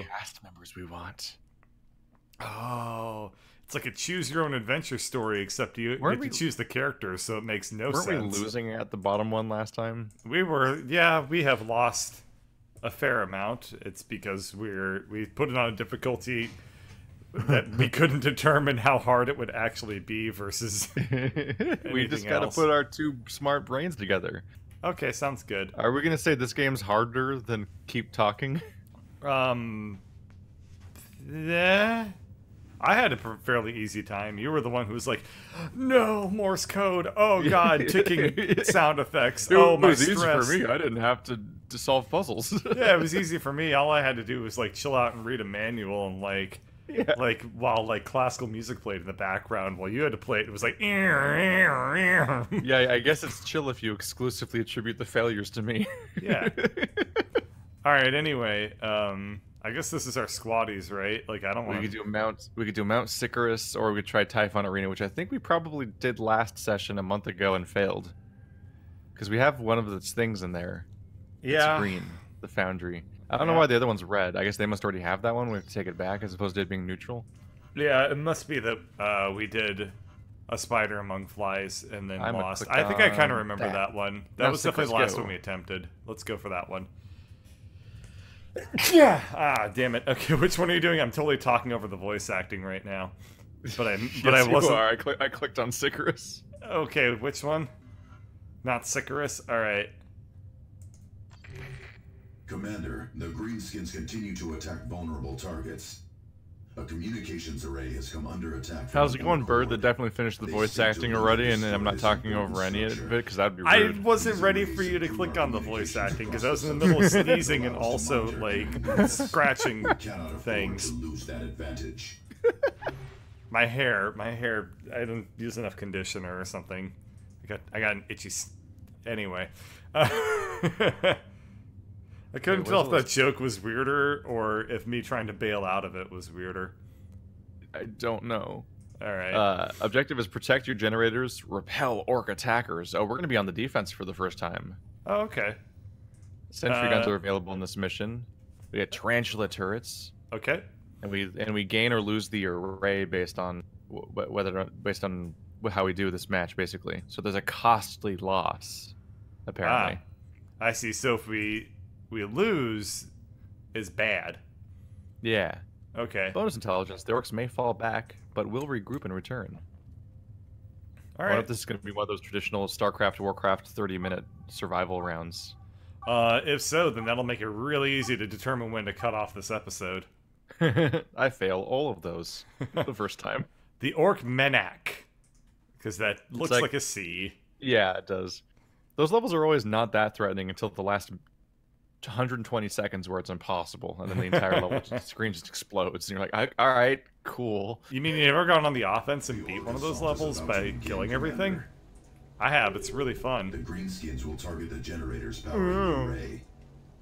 too. Cast members we want. Oh, it's like a choose-your-own-adventure story, except you get to choose the characters, so it makes no sense. Weren't we losing at the bottom one last time? We were, yeah, we have lost a fair amount. It's because we put it on a difficulty that we couldn't determine how hard it would actually be versus We just gotta put our two smart brains together. Okay, sounds good. Are we gonna say this game's harder than Keep Talking? Yeah. I had a fairly easy time. You were the one who was like, no, Morse code. Oh, God, ticking sound effects. Oh, my stress. It was easy for me. I didn't have to solve puzzles. Yeah, it was easy for me. All I had to do was, like, chill out and read a manual and, like, while, like, classical music played in the background while you had to play it. It was like, Yeah, I guess it's chill if you exclusively attribute the failures to me. Yeah. All right, anyway, I guess this is our squaddies, right? Like, I don't want to... We could do Mount Sicarus, or we could try Typhon Arena, which I think we probably did last session a month ago and failed. Because we have one of those things in there. Yeah. It's green, the Foundry. I don't know why the other one's red. I guess they must already have that one. We have to take it back as opposed to it being neutral. Yeah, it must be that we did a spider among flies and then lost. I think I kind of remember that one. That was definitely the last one we attempted. Let's go for that one. Yeah. Ah, damn it. Okay, which one are you doing? I'm totally talking over the voice acting right now. But I wasn't. You are. I clicked on Sicarus. Okay, which one? Not Sicarus. All right. Commander, the Greenskins continue to attack vulnerable targets. A communications array has come under attack. How's it going, Bird? That definitely finished the voice acting already, and I'm not talking over any of it because that'd be rude. I wasn't ready for you to click on the voice acting because I was in the middle of sneezing and also like scratching things. My hair. I didn't use enough conditioner or something. I got an itchy. Anyway. I couldn't tell if that joke was weirder or if me trying to bail out of it was weirder. I don't know. Alright. Objective is protect your generators, repel orc attackers. Oh, we're going to be on the defense for the first time. Oh, okay. Sentry guns are available in this mission. We get tarantula turrets. Okay. And we gain or lose the array based on how we do this match, basically. So there's a costly loss, apparently. I see. So if we lose is bad. Yeah. Okay. Bonus intelligence. The orcs may fall back, but will regroup and return. All right. What if this is going to be one of those traditional StarCraft, Warcraft 30-minute survival rounds? If so, then that'll make it really easy to determine when to cut off this episode. I fail all of those the first time. The Orc Menak. Because that looks like a C. Yeah, it does. Those levels are always not that threatening until the last 120 seconds where it's impossible, and then the entire level screen just explodes, and you're like, all right, cool. You mean you've ever gone on the offense and beat one of those levels by killing everything? I have. It's really fun. The Greenskins will target the generators powering the array.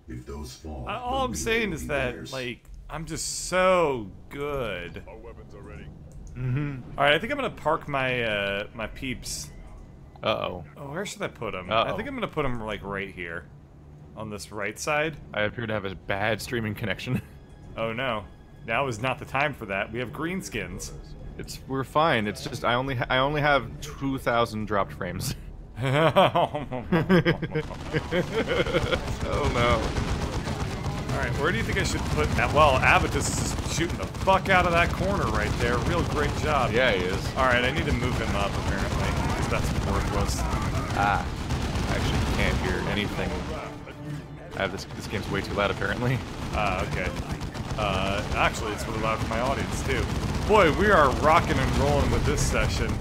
If those fall, all I'm saying is that, like, I'm just so good. Our weapons are ready. All right, I think I'm gonna park my my peeps. Uh-oh. Oh, where should I put them? I think I'm gonna put them like right here. On this right side? I appear to have a bad streaming connection. Oh no. Now is not the time for that. We have greenskins. We're fine. It's just I only have 2,000 dropped frames. Oh no. Alright, where do you think I should put that? Well, Abatus is just shooting the fuck out of that corner right there. Real great job. Yeah, he is. Alright, I need to move him up apparently. Because that's worthless. Ah. I actually can't hear anything. This game's way too loud, apparently. Okay. Actually, it's really loud for my audience, too. Boy, we are rocking and rolling with this session.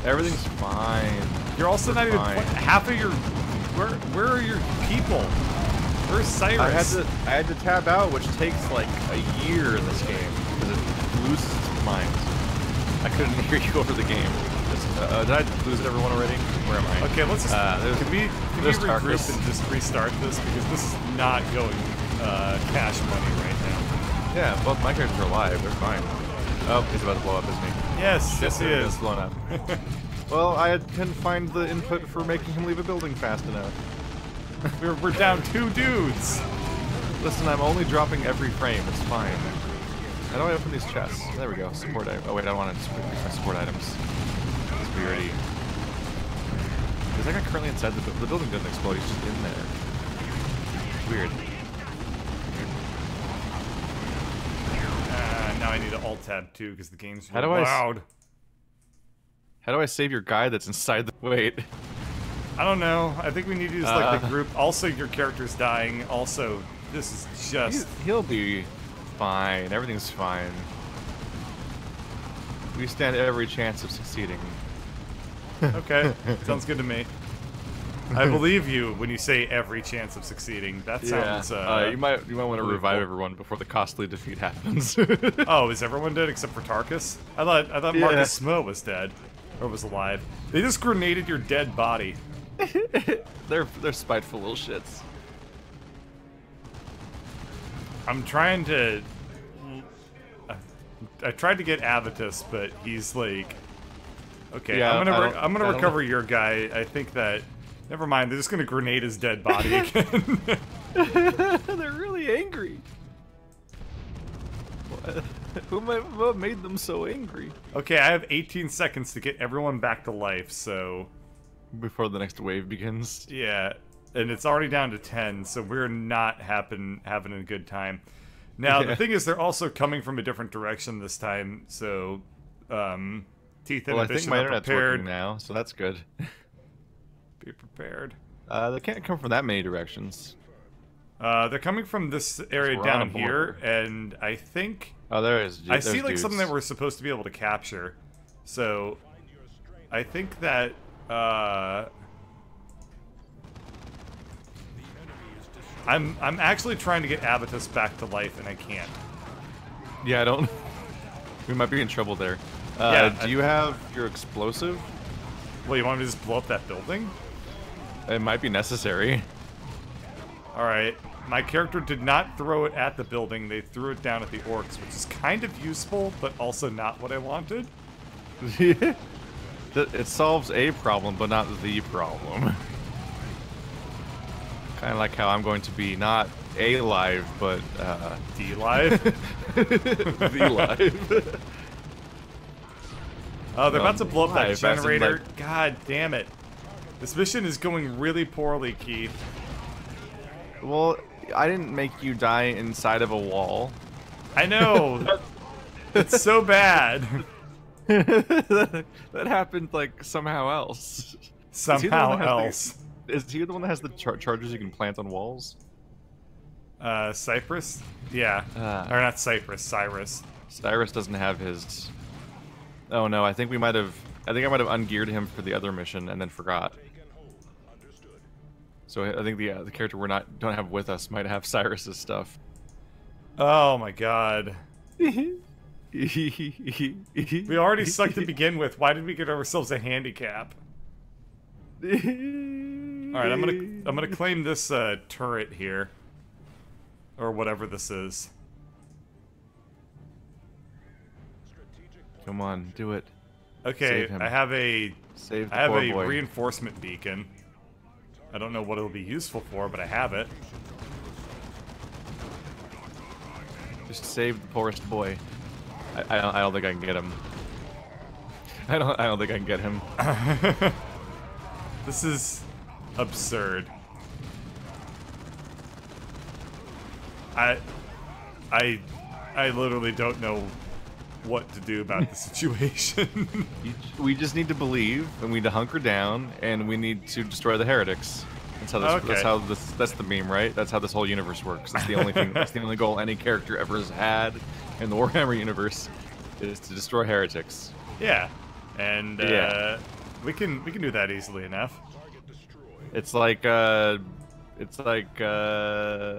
Everything's fine. You're also not even half of your... Where are your people? Where's Cyrus? I had to tab out, which takes like a year in this game, because it loses its mind. I couldn't hear you over the game. Did I lose everyone already? Where am I? Okay, let's just... can we regroup and just restart this? Because this is not going cash money right now. Yeah, both my characters are alive. They're fine. Oh, he's about to blow up, isn't he? Yes, he is. Blown up. Well, I couldn't find the input for making him leave a building fast enough. We're down 2 dudes. Listen, I'm only dropping every frame. It's fine. How do I open these chests? There we go. Support item. Oh wait, I don't want to use my support items. We already. Is that guy currently inside the building? The building doesn't explode. He's just in there. Weird. Now I need to alt tab too because the game's really How loud. How do I save your guy that's inside the... Wait. I don't know. I think we need to use like the group. Also, your character's dying. Also, this is just... He'll be fine. Everything's fine. We stand every chance of succeeding. Okay, sounds good to me. I believe you when you say every chance of succeeding. That sounds. You might want to revive everyone before the costly defeat happens. Oh, is everyone dead except for Tarkus? I thought Marcus Smo was dead, or was alive. They just grenaded your dead body. They're spiteful little shits. I'm trying to. I tried to get Avitus, but he's like. Okay, Yeah, I'm gonna recover your guy. I think that. Never mind. They're just gonna grenade his dead body again. They're really angry. What made them so angry? Okay, I have 18 seconds to get everyone back to life. So. Before the next wave begins. Yeah, and it's already down to 10, so we're not having a good time. Now, the thing is, they're also coming from a different direction this time, so Teeth Well, I think Inhibition my are internet's prepared. working now, so that's good. Be prepared. They can't come from that many directions. They're coming from this area we're on down a here, border. and I think... Oh, there is. I see, like, something that we're supposed to be able to capture. So, I think that... I'm actually trying to get Avitus back to life, and I can't. Yeah, I don't. We might be in trouble there. Yeah, do you have your explosive? Well, you want me to just blow up that building? It might be necessary. Alright. My character did not throw it at the building, they threw it down at the orcs, which is kind of useful, but also not what I wanted. It solves a problem, but not the problem. Kind of like how I'm going to be not alive, but D-live? the live. Oh, they're about to blow up that live, as in, generator. like- God damn it. This mission is going really poorly, Keith. Well, I didn't make you die inside of a wall. I know! It's so bad. That happened like somehow else. Somehow else. Is he the one that has the charges you can plant on walls? Cypress? Yeah. Or not Cypress, Cyrus. Cyrus doesn't have his. Oh no, I think I might have ungeared him for the other mission and then forgot. So I think the character don't have with us might have Cyrus's stuff. Oh my god. We We already sucked to begin with. Why did we get ourselves a handicap? Alright, I'm gonna claim this turret here. Or whatever this is. Come on, do it. Okay, Save him. I have a Save the I have poor a boy. reinforcement beacon. I don't know what it'll be useful for, but I have it. Just save the poorest boy. I don't think I can get him. I don't think I can get him. This is absurd. I literally don't know what to do about the situation. We just need to believe, and we need to hunker down, and we need to destroy the heretics. That's how this. Okay. That's the meme, right? That's how this whole universe works. That's the only thing. That's the only goal any character ever has had in the Warhammer universe, is to destroy heretics. Yeah, and Yeah. we can do that easily enough. It's like I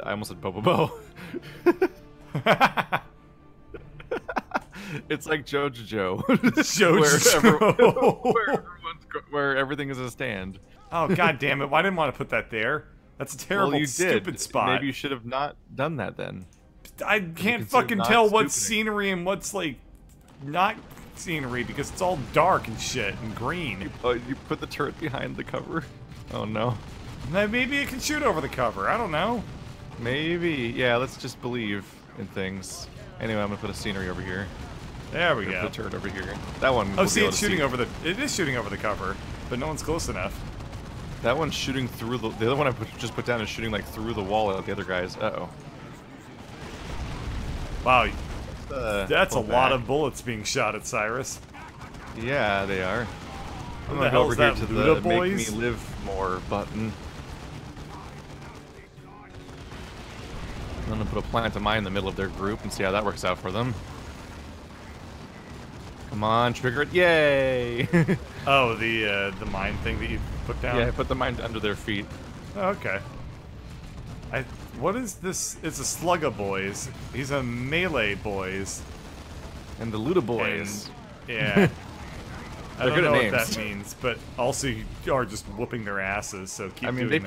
almost said Bobo. It's like Jojo. Where everything is a stand. Oh god damn it! Why didn't want to put that there? That's a terrible, Well, you stupid did. spot. Maybe you should have not done that then. I can't consider fucking not tell what's stupiding. scenery and what's like not scenery because it's all dark and shit and green. Oh, you put the turret behind the cover? Oh no. Maybe it can shoot over the cover. I don't know. Maybe. Yeah, let's just believe in things. Anyway, I'm gonna put a scenery over here. There we go. Put a turret over here. That one. Oh, see, it's shooting over the. It is shooting over the cover, but no one's close enough. That one's shooting through the. The other one I just put down is shooting like through the wall at the other guys. Uh oh. Wow, that's a lot of bullets being shot at Cyrus. Yeah, they are. I'm What the gonna go hell over is here that, to Luda the boys? make me live more button. I'm gonna put a plant of mine in the middle of their group and see how that works out for them. Come on, trigger it! Yay! Oh, the mine thing that you put down. Yeah, I put the mine under their feet. Oh, okay. What is this? It's a Slugga boys. He's a melee boys. And the Luda boys. And, yeah. I They're don't good at know names. what that means, but also you are just whooping their asses. So keep. I mean, doing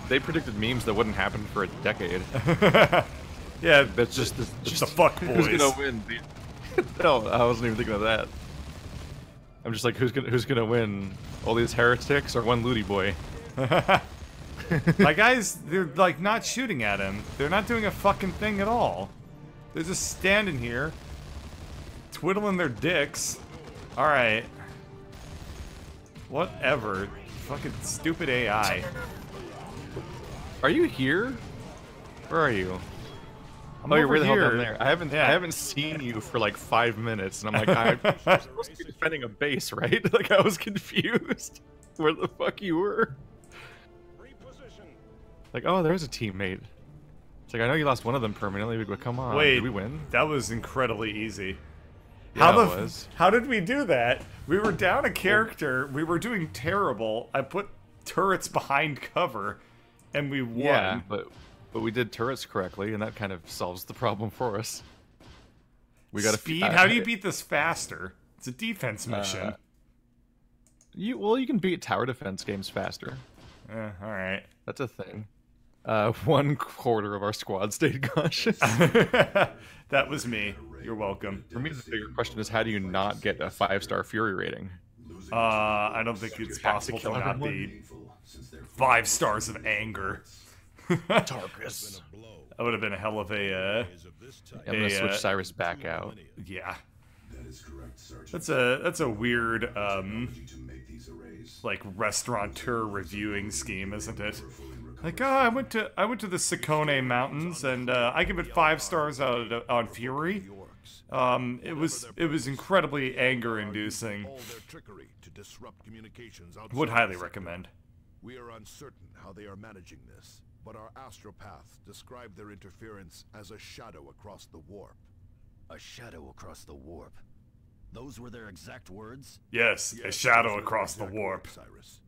they predicted memes that wouldn't happen for a decade. Yeah, That's just the fuck boys. Who's gonna win? No, I wasn't even thinking of that. I'm just like, who's gonna win? All these heretics or one Ludi boy? My guys, they're like not shooting at him. They're not doing a fucking thing at all. They're just standing here, twiddling their dicks. All right. Whatever. Fucking stupid AI. Are you here? Where are you? I'm Oh, you're over way the hell down here. there. I haven't seen you for like 5 minutes, and I'm like, I'm supposed to be defending a base, right? Like I was confused where the fuck you were. Like, oh, there's a teammate. It's like, I know you lost one of them permanently, but come on, Wait, did we win? That was incredibly easy. Yeah, it was. How did we do that? We were down a character. We were doing terrible. I put turrets behind cover, and we won. Yeah, but we did turrets correctly, and that kind of solves the problem for us. We got Speed? How do you beat this faster? It's a defense mission. You can beat tower defense games faster. All right. That's a thing. 1/4 of our squad stayed cautious. That was me. You're welcome. For me, the bigger question is, how do you not get a 5-star Fury rating? I don't think it's possible to not be 5 stars of anger. Tarkus. That would have been a hell of a. I'm gonna switch Cyrus back out. Yeah. That is correct, Sergeant. That's a weird Technology to make these arrays. like restaurateur reviewing scheme, isn't it? Like, oh, I went to the Sakone Mountains and I give it 5 stars on Fury. It was incredibly anger-inducing. All their trickery to disrupt communications outside Would highly the city. recommend. We are uncertain how they are managing this, but our astropaths describe their interference as a shadow across the warp. A shadow across the warp. Those were their exact words? Yes, a Yes, shadow those are across the exact warp. words, Cyrus.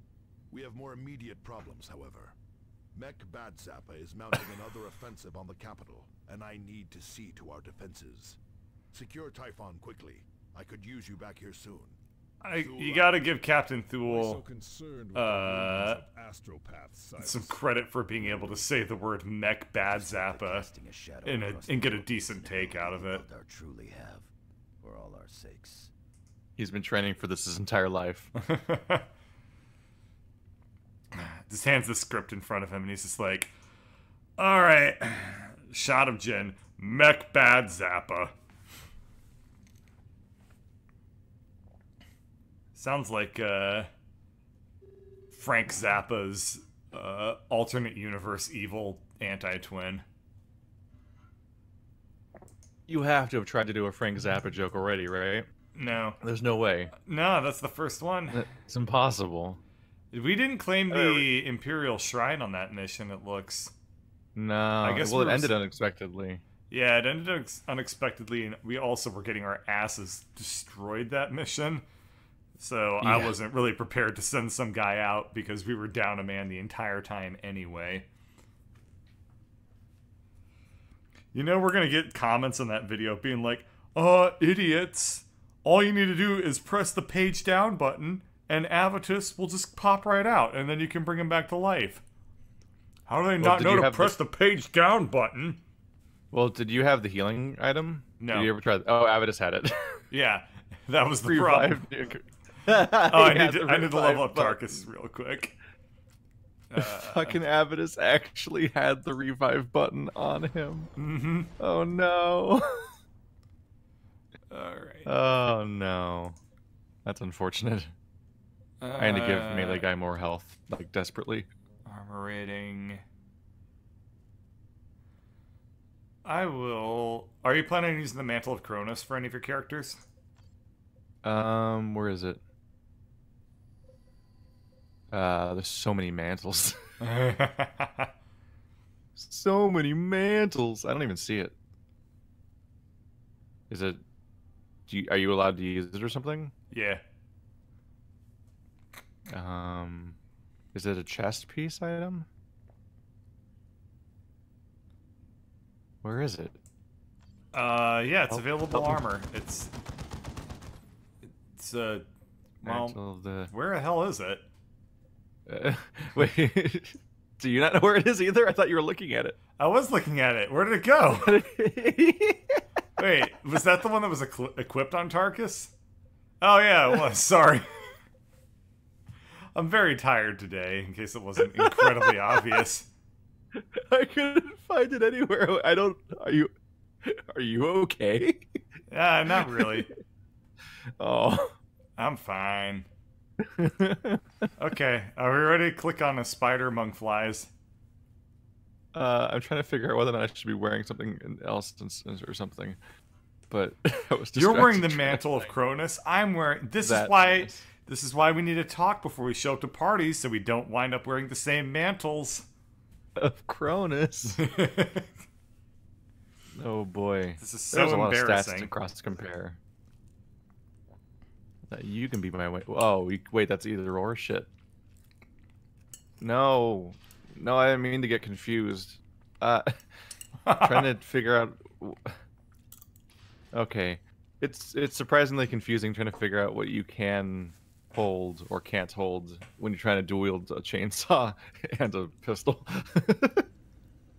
We have more immediate problems, however. Mech Bad Zappa is mounting another offensive on the capital, and I need to see to our defenses. Secure Typhon quickly. I could use you back here soon. You gotta give Captain Thule concerned some credit for being able to say the word mech bad Zappa Casting a shadow and across the get a warp decent is take out of it. what thou truly have, for all our sakes. He's been training for this his entire life. Just hands the script in front of him and he's just like, alright, shot of Jin, mech bad Zappa. Sounds like Frank Zappa's alternate universe evil anti-twin. You have to have tried to do a Frank Zappa joke already, right? No. There's no way. No, that's the first one. It's impossible. We didn't claim the Imperial Shrine on that mission, it looks. No. I guess well, we it were ended unexpectedly. Yeah, it ended unexpectedly, and we also were getting our asses destroyed that mission. So I Yeah. wasn't really prepared to send some guy out because we were down a man the entire time anyway. You know, we're gonna get comments on that video being like, idiots. All you need to do is press the page down button and Avitus will just pop right out and then you can bring him back to life. How do they not did know you to have press the page down button? Well, did you have the healing item? No. Did you ever try? Oh, Avidus had it. Yeah, that was the problem. Revive nuke. Oh, I Yeah, need to the level up revive button. Tarkus real quick. Fucking Avidus actually had the revive button on him. Mm-hmm. Oh no. Alright. Oh no. That's unfortunate. I had to give melee guy more health, like desperately. Armor rating. I will... Are you planning on using the Mantle of Cronus for any of your characters? Where is it? There's so many mantles. So many mantles. I don't even see it. Is it... are you allowed to use it or something? Yeah. Is it a chest piece item? Where is it? Yeah, it's available armor. It's well, where the hell is it? Wait, do you not know where it is either? I thought you were looking at it. I was looking at it. Where did it go? Wait, was that the one that was equipped on Tarkus? Oh yeah, it was. Sorry. I'm very tired today, in case it wasn't incredibly obvious. I couldn't find it anywhere. I don't... Are you okay? Not really. Oh. I'm fine. Okay, are we ready to click on a spider among flies? I'm trying to figure out whether or not I should be wearing something else or something. But I was You're wearing the distracted Mantle of Cronus. I'm wearing... This is why we need to talk before we show up to parties, so we don't wind up wearing the same mantles. Of Cronus. Oh boy. This is so There's a lot embarrassing. of stats to cross-compare. You can be my way. Oh, wait, that's either or? Shit. No. No, I didn't mean to get confused. Trying to figure out... Okay. It's surprisingly confusing trying to figure out what you can hold or can't hold when you're trying to dual wield a chainsaw and a pistol.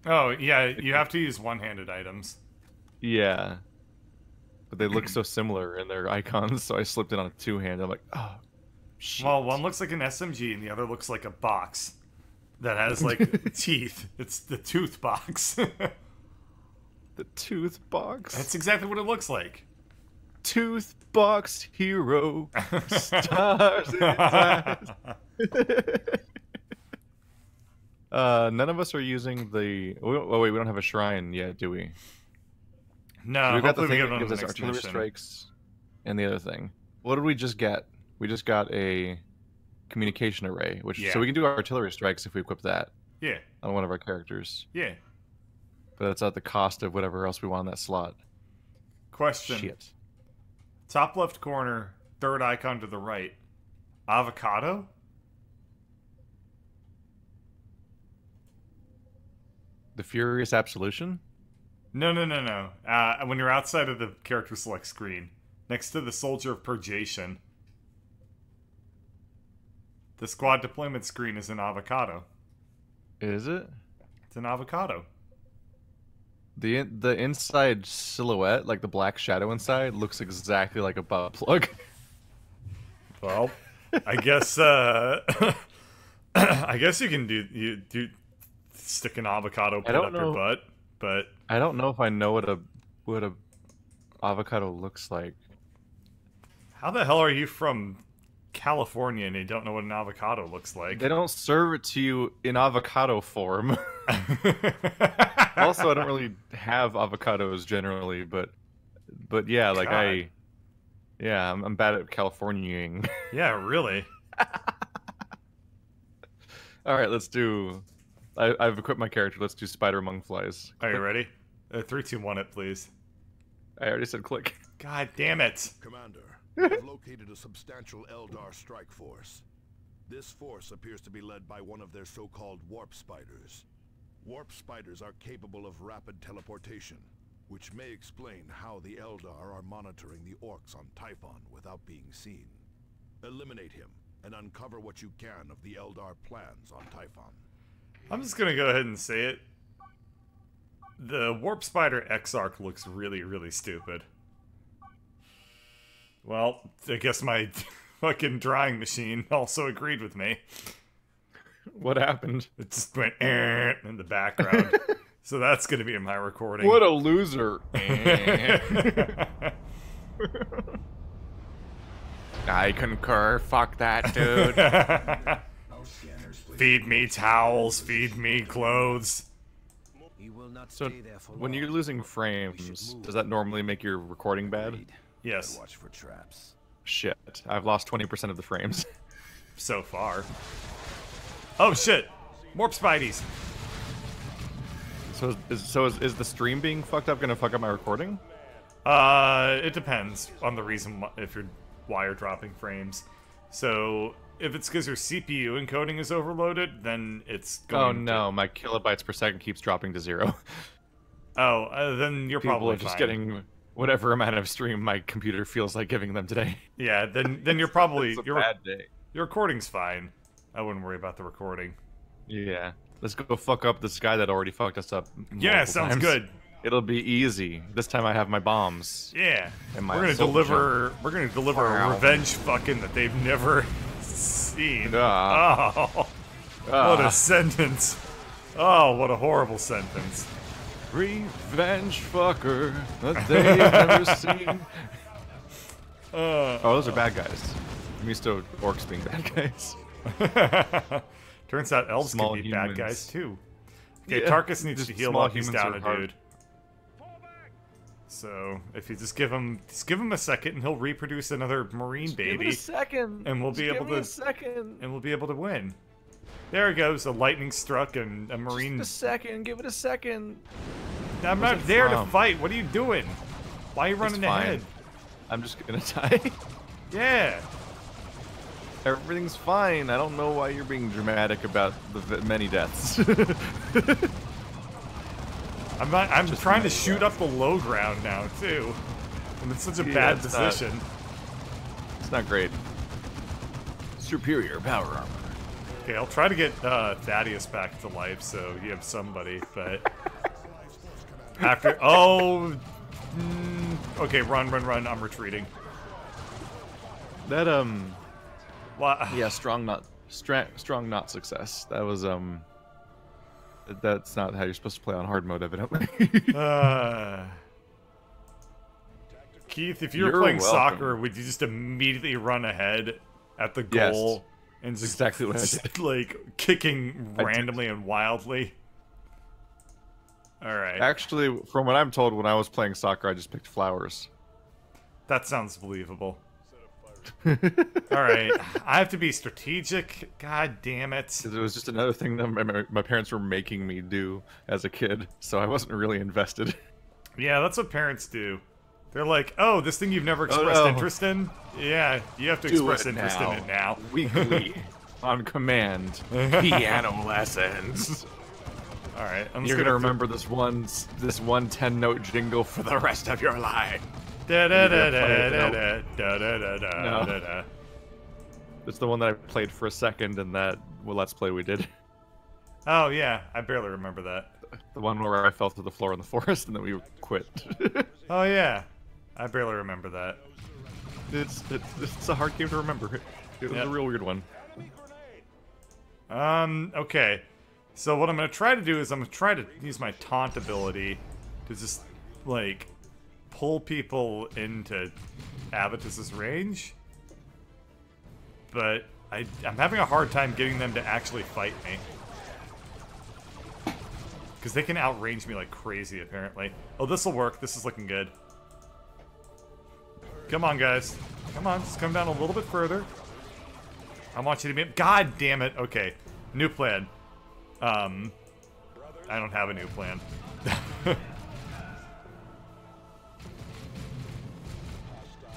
Oh, yeah, you have to use one-handed items. Yeah. But they look so similar in their icons, so I slipped it on a two-hand. I'm like, oh, shit. Well, one looks like an SMG and the other looks like a box that has, like, teeth. It's the tooth box. The tooth box? That's exactly what it looks like. Tooth box hero. Stars in its eyes. None of us are using the... Oh, wait, we don't have a shrine yet, do we? No, So we've got the thing get that on gives the us next artillery mission. strikes and the other thing. What did we just get? We just got a communication array, which Yeah. so we can do artillery strikes if we equip that Yeah, on one of our characters. yeah. But that's at the cost of whatever else we want in that slot. Question. Shit. Top left corner, third icon to the right. Avocado? The Furious Absolution? No. When you're outside of the character select screen, next to the Soldier of Purgation, the squad deployment screen is an avocado. Is it? It's an avocado. The inside silhouette, like the black shadow inside, looks exactly like a butt plug. Well, I guess I guess you can do stick an avocado put up your butt, but I don't know if I know what a avocado looks like. how the hell are you from California and you don't know what an avocado looks like? They don't serve it to you in avocado form. Also, I don't really have avocados generally, but yeah, like God. I'm bad at Californiaing. Yeah, really. All right, let's do. I've equipped my character. Let's do Spider Among Flies. Are you ready? 3, 2, 1 it, please. I already said click. God damn it. Commander, we've located a substantial Eldar strike force. This force appears to be led by one of their so-called warp spiders. Warp spiders are capable of rapid teleportation, which may explain how the Eldar are monitoring the orcs on Typhon without being seen. Eliminate him and uncover what you can of the Eldar plans on Typhon. I'm just gonna go ahead and say it. The Warp Spider X-Arc looks really, really stupid. Well, I guess my fucking drawing machine also agreed with me. What happened? It just went in the background. So that's going to be in my recording. What a loser. I concur. Fuck that, dude. Feed me towels, feed me clothes. So, when you're losing frames, does that normally make your recording bad? Yes. Watch for traps. Shit. I've lost 20% of the frames. So far. Oh shit! Morp Spideys! So is the stream being fucked up gonna fuck up my recording? It depends on the reason if you're wire dropping frames. So if it's because your CPU encoding is overloaded, then it's going. Oh no, my kilobytes per second keeps dropping to 0. Oh, then you're People probably are just fine. getting whatever amount of stream my computer feels like giving them today. Yeah, then you're probably It's a bad day. Your recording's fine. I wouldn't worry about the recording. Yeah. Let's go fuck up this guy that already fucked us up. Yeah, sounds times. good. It'll be easy. This time I have my bombs. Yeah. And my We're gonna assault deliver. We're gonna deliver a Wow. revenge fucking that they've never seen. Ah. Oh, what a sentence! Oh, what a horrible sentence. Revenge fucker that they've never seen. Oh, those are bad guys. I'm used to orcs being bad guys. Turns out elves Small can be bad humans. guys too. Okay, Yeah, Tarkus needs just to heal small up. He's humans down are a hard. dude. So if you just give him a second, and he'll reproduce another marine Give it baby, a second. and we'll Just be able give me to a second. and we'll be able to win. There he goes, a lightning struck and a marine. Just a second. Give it a second. I'm Where's not it there to from? fight. What are you doing? Why are you running fine. ahead? I'm just gonna die. Yeah. Everything's fine. I don't know why you're being dramatic about the many deaths. I'm not. I'm trying to shoot up the low ground now too. I'm in such a Yeah, bad it's not- position. It's not great. Superior power armor. Okay, I'll try to get Thaddeus back to life so you have somebody, but after okay, run, I'm retreating. That What? yeah, strong not success. That was that's not how you're supposed to play on hard mode, evidently. Keith, if you were You're playing welcome. soccer, would you just immediately run ahead at the goal Yes. and just Exactly what I just, like kicking I did. randomly and wildly? All right, Actually, from what I'm told, when I was playing soccer, I just picked flowers. that sounds believable. All right, I have to be strategic. God damn it! 'Cause it was just another thing that my parents were making me do as a kid, so I wasn't really invested. Yeah, that's what parents do. They're like, "Oh, this thing you've never expressed no. interest in? Yeah, you have to express interest in it now." Weekly, on command, piano lessons. All right, I'm just You're gonna remember this one 10-note jingle for the rest of your life. Da da da You're gonna play da it, da da da da No. da da. It's the one that I played for a second in that Let's Play we did. Oh yeah, I barely remember that. The one where I fell to the floor in the forest and then we quit. Oh yeah, I barely remember that. It's a hard game to remember. It was Yep. a real weird one. Okay. So what I'm gonna try to do is I'm gonna try to use my taunt ability to just like pull people into Avitus's range. But I'm having a hard time getting them to actually fight me. Because they can outrange me like crazy, apparently. Oh, this'll work. This is looking good. Come on, guys. Come on, just come down a little bit further. I want you to be... God damn it. Okay. New plan. I don't have a new plan.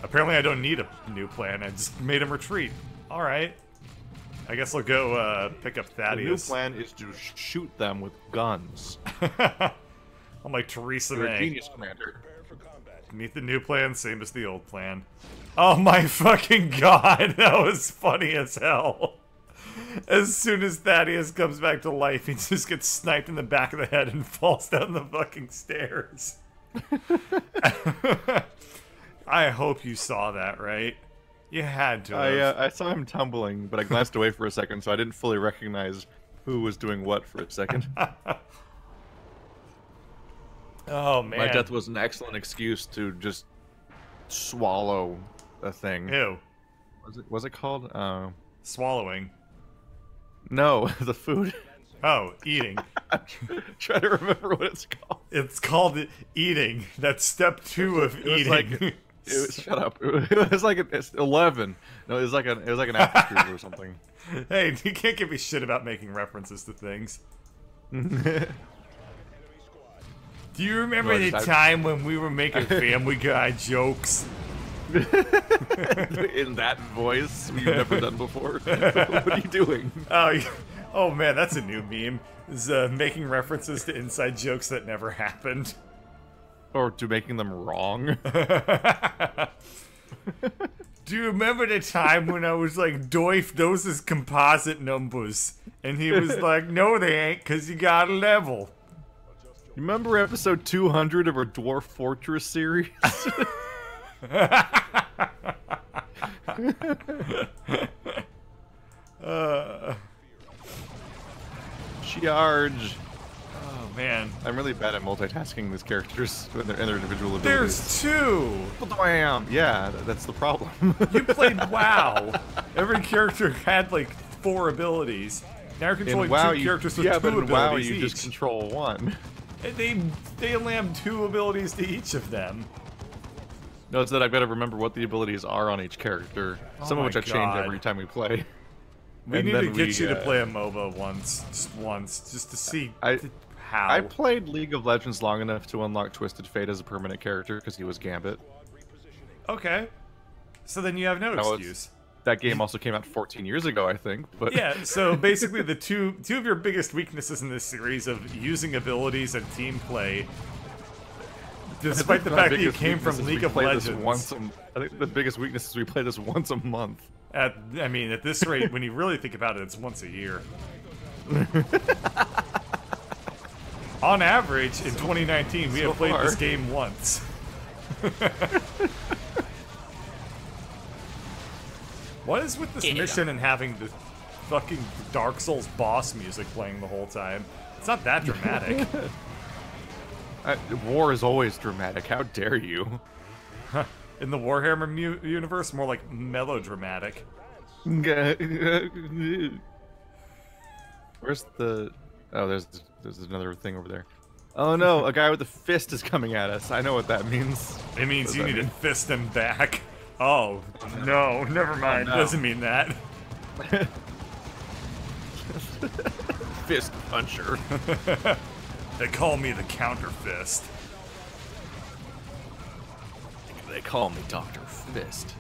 Apparently I don't need a new plan. I just made him retreat. Alright. I guess I'll go pick up The new Thaddeus. plan is to shoot them with guns. I'm like Theresa You're a May. genius, Commander. Meet the new plan, same as the old plan. Oh my fucking god, that was funny as hell. As soon as Thaddeus comes back to life, he just gets sniped in the back of the head and falls down the fucking stairs. I hope you saw that, right? You had to have. I saw him tumbling, but I glanced away for a second, so I didn't fully recognize Who was doing what for a second? Oh man. My death was an excellent excuse to just swallow a thing. Ew. Was it called? Swallowing. No, the food. Oh, eating. I'm trying to remember what it's called. It's called eating. That's step 2 of eating. Shut up. It was like it's 11. No, it was like an apple strudel or something. Hey, you can't give me shit about making references to things. Do you remember the time when we were making Family Guy jokes? In that voice we've never done before. What are you doing? Oh man, that's a new meme. Is making references to inside jokes that never happened. Or to making them wrong. Do you remember the time when I was like, Doif, those is composite numbers? And he was like, no they ain't, cause you got a level. You remember episode 200 of our Dwarf Fortress series? Charge. Oh man, I'm really bad at multitasking these characters and their individual abilities. There's 2. Wham! Yeah, that's the problem. You played WoW. Every character had like 4 abilities. Now you're controlling in WoW, 2 characters with 2 but in abilities WoW you each. just control one. They only have 2 abilities to each of them. No, it's that I've got to remember what the abilities are on each character. Some of which I change every time we play. We need to get you to play a MOBA once, just to see how. I played League of Legends long enough to unlock Twisted Fate as a permanent character because he was Gambit. Okay. So then you have no excuse. That game also came out 14 years ago, I think. But yeah, so basically the two of your biggest weaknesses in this series of using abilities and team play, despite the fact that you came from League of Legends. I think the biggest weakness is we play this once a month. I mean, at this rate, when you really think about it, it's once a year. On average, in 2019, we have played this game once. What is with this mission and having the fucking Dark Souls boss music playing the whole time? It's not that dramatic. War is always dramatic. How dare you? In the Warhammer universe, more like melodramatic. Where's the... Oh, there's another thing over there. Oh no, a guy with a fist is coming at us. I know what that means. It means you need to fist him back. Oh, no, never mind. Oh, no. Doesn't mean that. Fist puncher. They call me the counter fist. They call me Dr. Fist.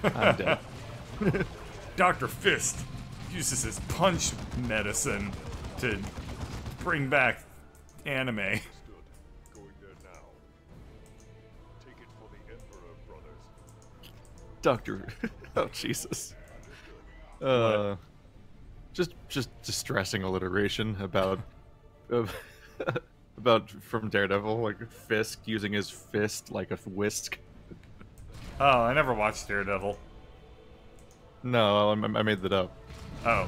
I'm dead. Dr. Fist uses his punch medicine to bring back anime. Going there now. Take it for the Emperor, brothers. Doctor. Oh Jesus. Just distressing alliteration about from Daredevil, like Fisk using his fist like a whisk. Oh, I never watched Daredevil. No, I made that up. Oh.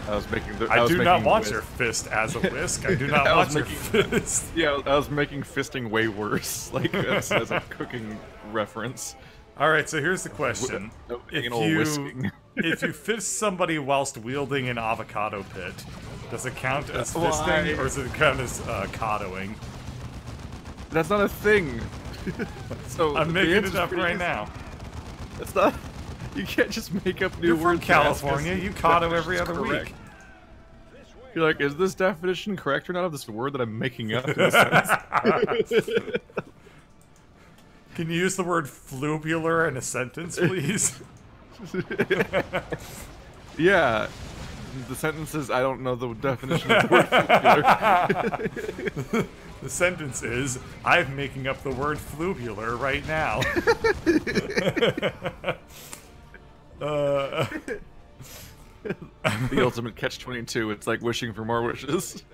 I was making the. I do not want your fist as a whisk. I do not want your fist. Yeah, I was making fisting way worse, like as a cooking reference. All right, so here's the question: if you fist somebody whilst wielding an avocado pit, does it count as fisting or does it count as cottoing? That's not a thing. So I'm making it up right now. That's not. You can't just make up new You're words. from California. You cotto every other week. You're like, is this definition correct or not of this word that I'm making up in a sentence? Can you use the word flubular in a sentence, please? Yeah. The sentence is, I don't know the definition of the word flubular. The sentence is, I'm making up the word flubular right now. The ultimate catch-22. It's like wishing for more wishes.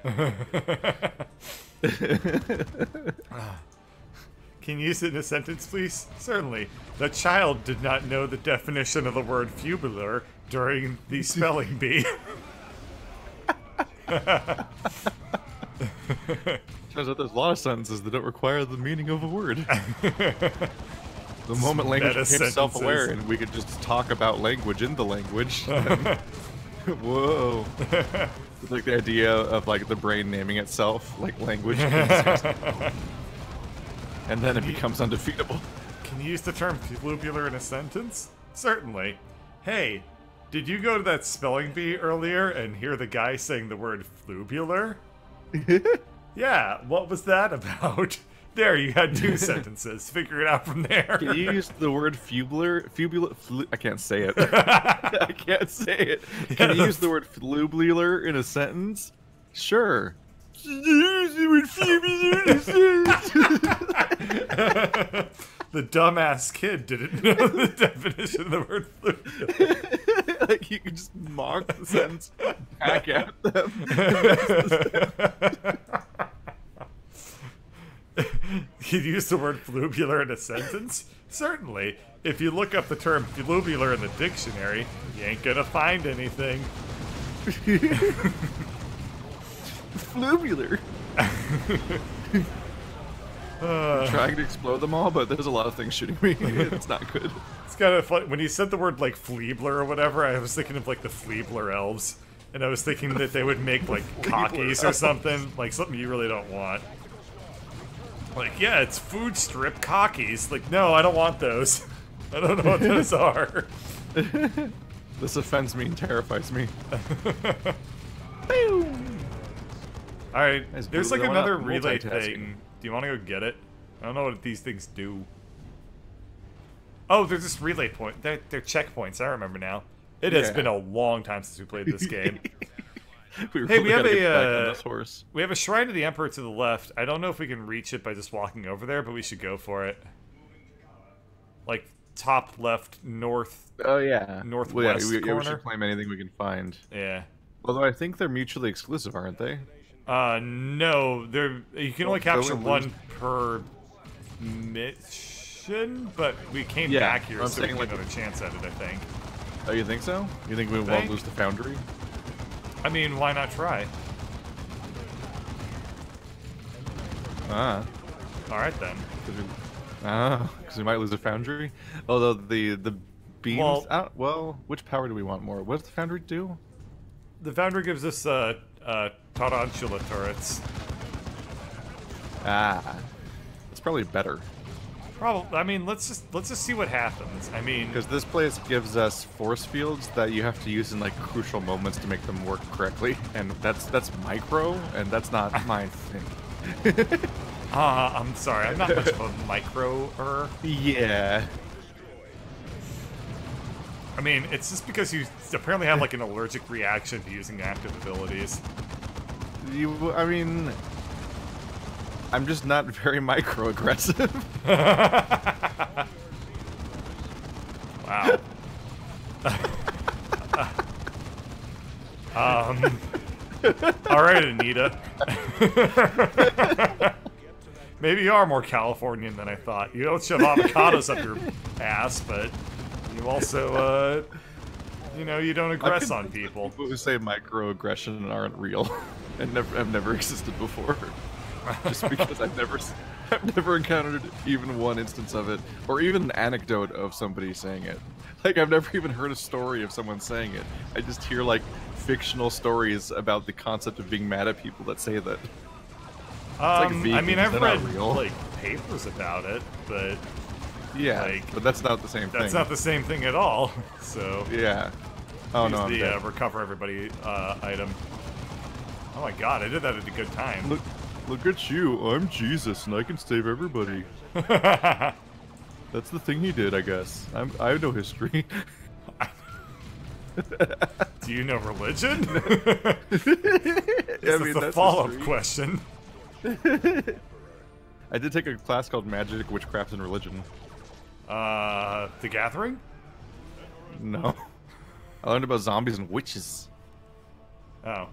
Can you use it in a sentence, please? Certainly. The child did not know the definition of the word fubular. during the spelling bee. Turns out there's a lot of sentences that don't require the meaning of a word. The moment language Meta became self-aware sentences. and we could just talk about language in the language. then- Whoa. It's like the idea of like the brain naming itself, like language. And then it becomes undefeatable. Can you use the term flubular in a sentence? Certainly. Hey, did you go to that spelling bee earlier and hear the guy saying the word flubular? Yeah, what was that about? There, you had 2 sentences. Figure it out from there. Can you use the word I can't say it. I can't say it. Can you use the word flubular in a sentence? Sure. The dumbass kid didn't know the definition of the word flubular. Like you could just mock the sentence back at them. You'd use the word flubular in a sentence? Certainly. If you look up the term flubular in the dictionary, you ain't gonna find anything. Flubular. I'm trying to explode them all, but there's a lot of things shooting me. It's not good. It's kind of fun. When you said the word, like, fleebler or whatever, I was thinking of, like, the fleebler elves. And I was thinking that they would make, like, cockies or something. Like, something you really don't want. Like, yeah, it's food strip cockies. Like, no, I don't want those. I don't know what those are. This offends me and terrifies me. Alright, Nice there's, blue. like, They're another not relay multitasking. thing. Do you want to go get it? I don't know what these things do. Oh, there's this relay point. They're checkpoints. I remember now. It has Yeah. been a long time since we played this game. We Hey, we have gotta get back a, on this horse. We have a shrine to the Emperor to the left. I don't know if we can reach it by just walking over there, but we should go for it. Like, top left, north. Oh yeah, Northwest we corner. should claim anything we can find. Yeah. Although I think they're mutually exclusive, aren't they? No, you can only Well, capture don't we one per mission, but we came Yeah, back here, I'm so we saying, get like- another chance at it, I think. Oh, you think so? You think we won't Think? lose the foundry? I mean, why not try? Ah, Alright then. because we might lose the foundry. Although the beams. Well- Well, which power do we want more? What does the foundry do? The Foundry gives us, tarantula turrets. Ah, it's probably better Probably. I mean, let's just see what happens. I mean, because this place gives us force fields that you have to use in like crucial moments to make them work correctly, and that's micro, and that's not my thing. I'm sorry. I'm not much of a micro-er. Yeah. I mean, it's just because you apparently have like an allergic reaction to using active abilities. I mean, I'm just not very microaggressive. Wow. All right, Anita. Maybe you are more Californian than I thought. You don't shove avocados up your ass, but you also, you know, you don't aggress on people. People who say microaggression aren't real and have never existed before. Just because I've never encountered even one instance of it, or even an anecdote of somebody saying it. Like, I've never even heard a story of someone saying it. I just hear, like, fictional stories about the concept of being mad at people that say that. I vegans, mean, I've they're not read real. like papers about it, but Yeah, Like, but that's not the same thing. that's not the same thing at all. So Yeah. Oh use no, I'm the dead. recover everybody item. Oh my god, I did that at a good time. Look at you. I'm Jesus, and I can save everybody. That's the thing he did, I guess. I have no history. Do you know religion? I That's mean, the that's follow-up history. question. I did take a class called Magic, Witchcraft, and Religion. The Gathering? No. I learned about zombies and witches. Oh.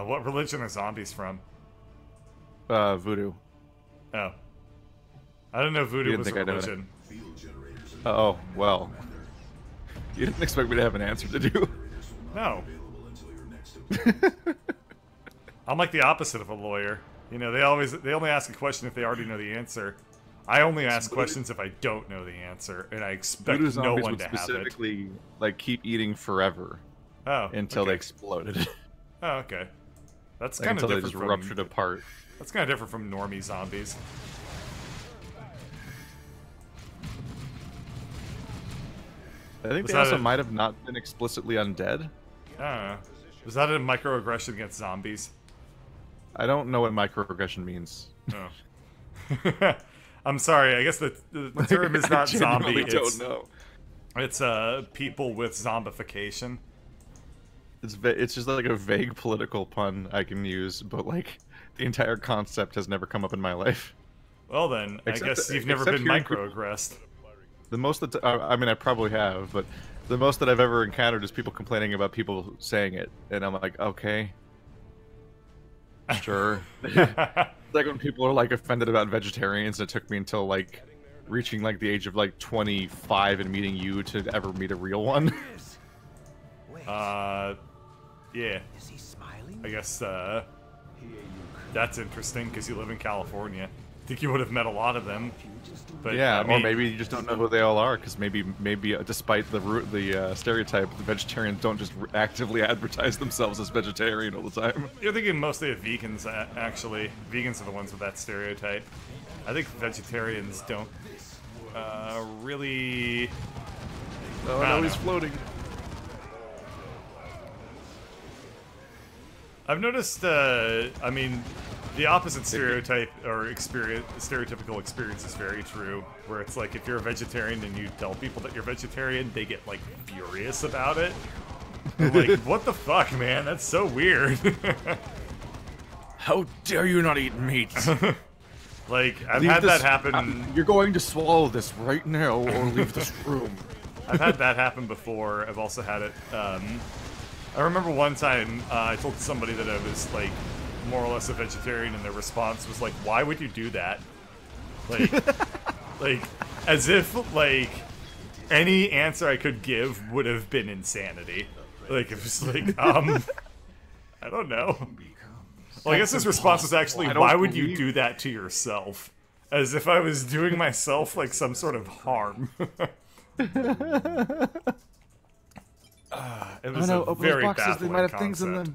What religion are zombies from? Voodoo. Oh. I didn't know You voodoo didn't was a think I knew that. religion. Field generators. Oh, well. You didn't expect me to have an answer to do. No. I'm like the opposite of a lawyer. You know, they only ask a question if they already know the answer. I only ask questions if I don't know the answer, and I expect Voodoo no zombies one would to have it. specifically like keep eating forever Oh, until okay. they exploded. Oh, okay. That's Like, kind of until they different just from ruptured apart. That's kind of different from normie zombies. I think Was they that also a- might have not been explicitly undead. I don't know. Was that a microaggression against zombies? I don't know what microaggression means. No. I'm sorry. I guess the term is not I zombie. genuinely don't know. It's people with zombification. It's just like a vague political pun I can use, but like the entire concept has never come up in my life. Well then, I guess you've never been hearing people- microaggressed. The most that I mean, I probably have, but the most that I've ever encountered is people complaining about people saying it, and I'm like, okay, sure. Like when people are like offended about vegetarians, it took me until like reaching like the age of like 25 and meeting you to ever meet a real one. Yeah. Is he smiling? I guess that's interesting because you live in California. I think you would have met a lot of them. But Yeah, I mean, or maybe you just don't know who they all are, because maybe despite the stereotype, the vegetarians don't just actively advertise themselves as vegetarian all the time. you're thinking mostly of vegans. Actually, vegans are the ones with that stereotype. I think vegetarians don't really. Oh I no, don't he's know. floating. I've noticed. I mean, the opposite stereotype or stereotypical experience is very true. Where it's like if you're a vegetarian and you tell people that you're vegetarian, they get like furious about it. They're like, what the fuck, man? That's so weird. How dare you not eat meat? Like I've had that happen. You're going to swallow this right now, or leave this room. I've had that happen before. I've also had it. I remember one time I told somebody that I was like more or less a vegetarian, and their response was like, "Why would you do that?" Like, like as if like any answer I could give would have been insanity. Like it was like, I don't know. Well, I guess his response was actually, I don't "Why would you believe- do that to yourself?" As if I was doing myself like some sort of harm. It was a very baffling concept.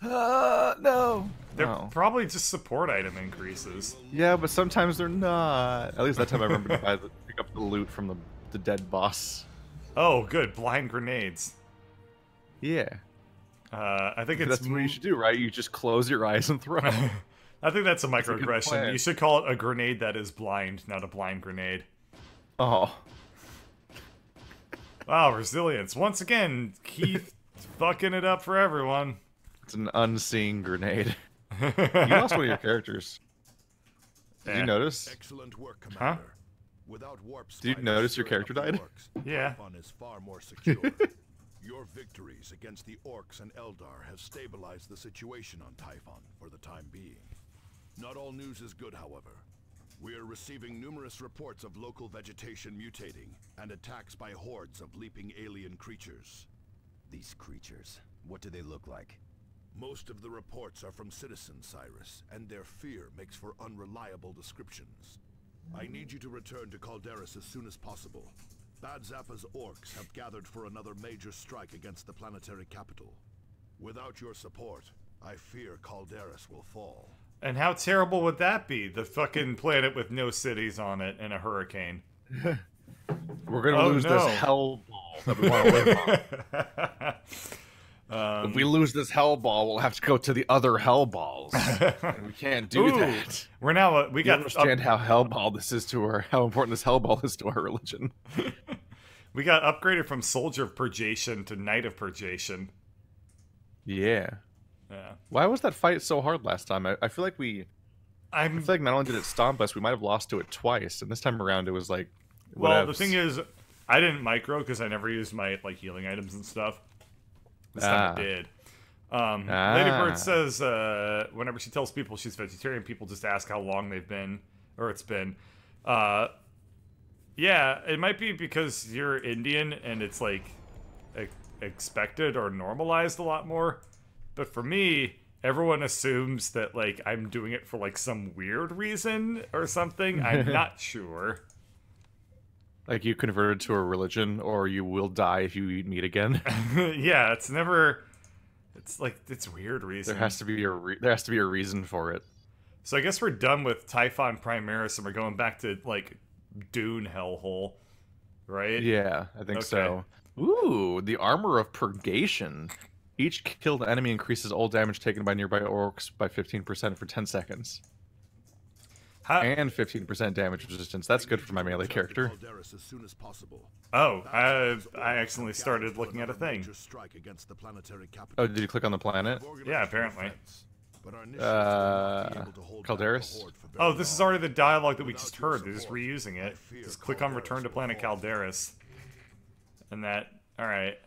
No. They're No. probably just support item increases. Yeah, but sometimes they're not. At least that time I remember to pick up the loot from the dead boss. Oh, good. Blind grenades. Yeah. I think it's. That's what you should do, right? You just close your eyes and throw. I think that's a a good microaggression. plan. You should call it a grenade that is blind, not a blind grenade. Oh. Wow, resilience. Once again, Keith fucking it up for everyone. It's an unseen grenade. You lost one of your characters. Did you notice? Excellent work, Commander. Without warp Did you spiders notice your stirring character up the died? orcs, Yeah. Typhon is far more secure. Your victories against the orcs and Eldar have stabilized the situation on Typhon for the time being. Not all news is good, however. We are receiving numerous reports of local vegetation mutating and attacks by hordes of leaping alien creatures. These creatures, what do they look like? Most of the reports are from citizens, Cyrus, and their fear makes for unreliable descriptions. I need you to return to Calderis as soon as possible. Bad Zappa's orcs have gathered for another major strike against the planetary capital. Without your support, I fear Calderis will fall. And how terrible would that be? The fucking planet with no cities on it and a hurricane. We're gonna Oh, lose no. this hell ball that we want to live on. If we lose this hell ball, we'll have to go to the other hell balls. And we can't do Ooh, that. We're now we You got understand how hell ball this is to our how important this hell ball is to our religion. we got upgraded from Soldier of Purgation to Knight of Purgation. Yeah. Yeah. Why was that fight so hard last time? I feel like I I'm feel like not only did it stomp us, we might have lost to it twice, and this time around it was like. well. The whatevs. thing is, I didn't micro because I never used my like healing items and stuff. This time I did. Lady Bird says whenever she tells people she's vegetarian, people just ask how long they've been or it's been. Yeah, it might be because you're Indian and it's like expected or normalized a lot more. But for me, everyone assumes that, like, I'm doing it for, like, some weird reason or something. I'm not sure. Like you converted to a religion, or you will die if you eat meat again. Yeah, it's never... It's, like, it's weird reason. There has to be a reason for it. So I guess we're done with Typhon Primaris, and we're going back to, like, Dune hellhole, right? Yeah, I think so. Ooh, the Armor of Purgation. Each killed enemy increases all damage taken by nearby orcs by 15% for 10 seconds. And 15% damage resistance. That's good for my melee character. Oh, I accidentally started looking at a thing. Oh, did you click on the planet? Yeah, apparently. Calderis? Oh, this is already the dialogue that we just heard. They're just reusing it. Just click on Return to Planet Calderis. And that... Alright.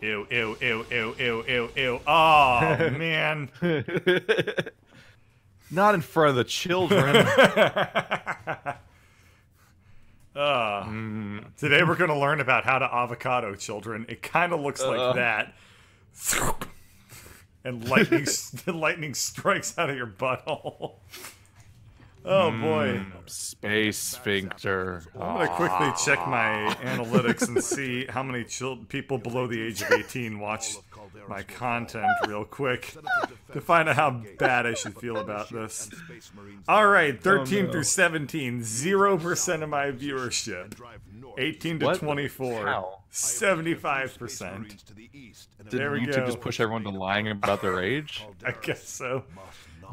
Ew, ew, ew, ew, ew, ew, ew. Oh, man. Not in front of the children. Today we're going to learn about how to avocado children. It kind of looks like that. And lightning strikes out of your butthole. Oh boy. Space sphincter. I'm gonna quickly check my analytics and see how many people below the age of 18 watch my content real quick to find out how bad I should feel about this. Alright, 13 through 17, 0% of my viewership. 18 to 24, 75%. Did YouTube just push everyone to lying about their age? I guess so.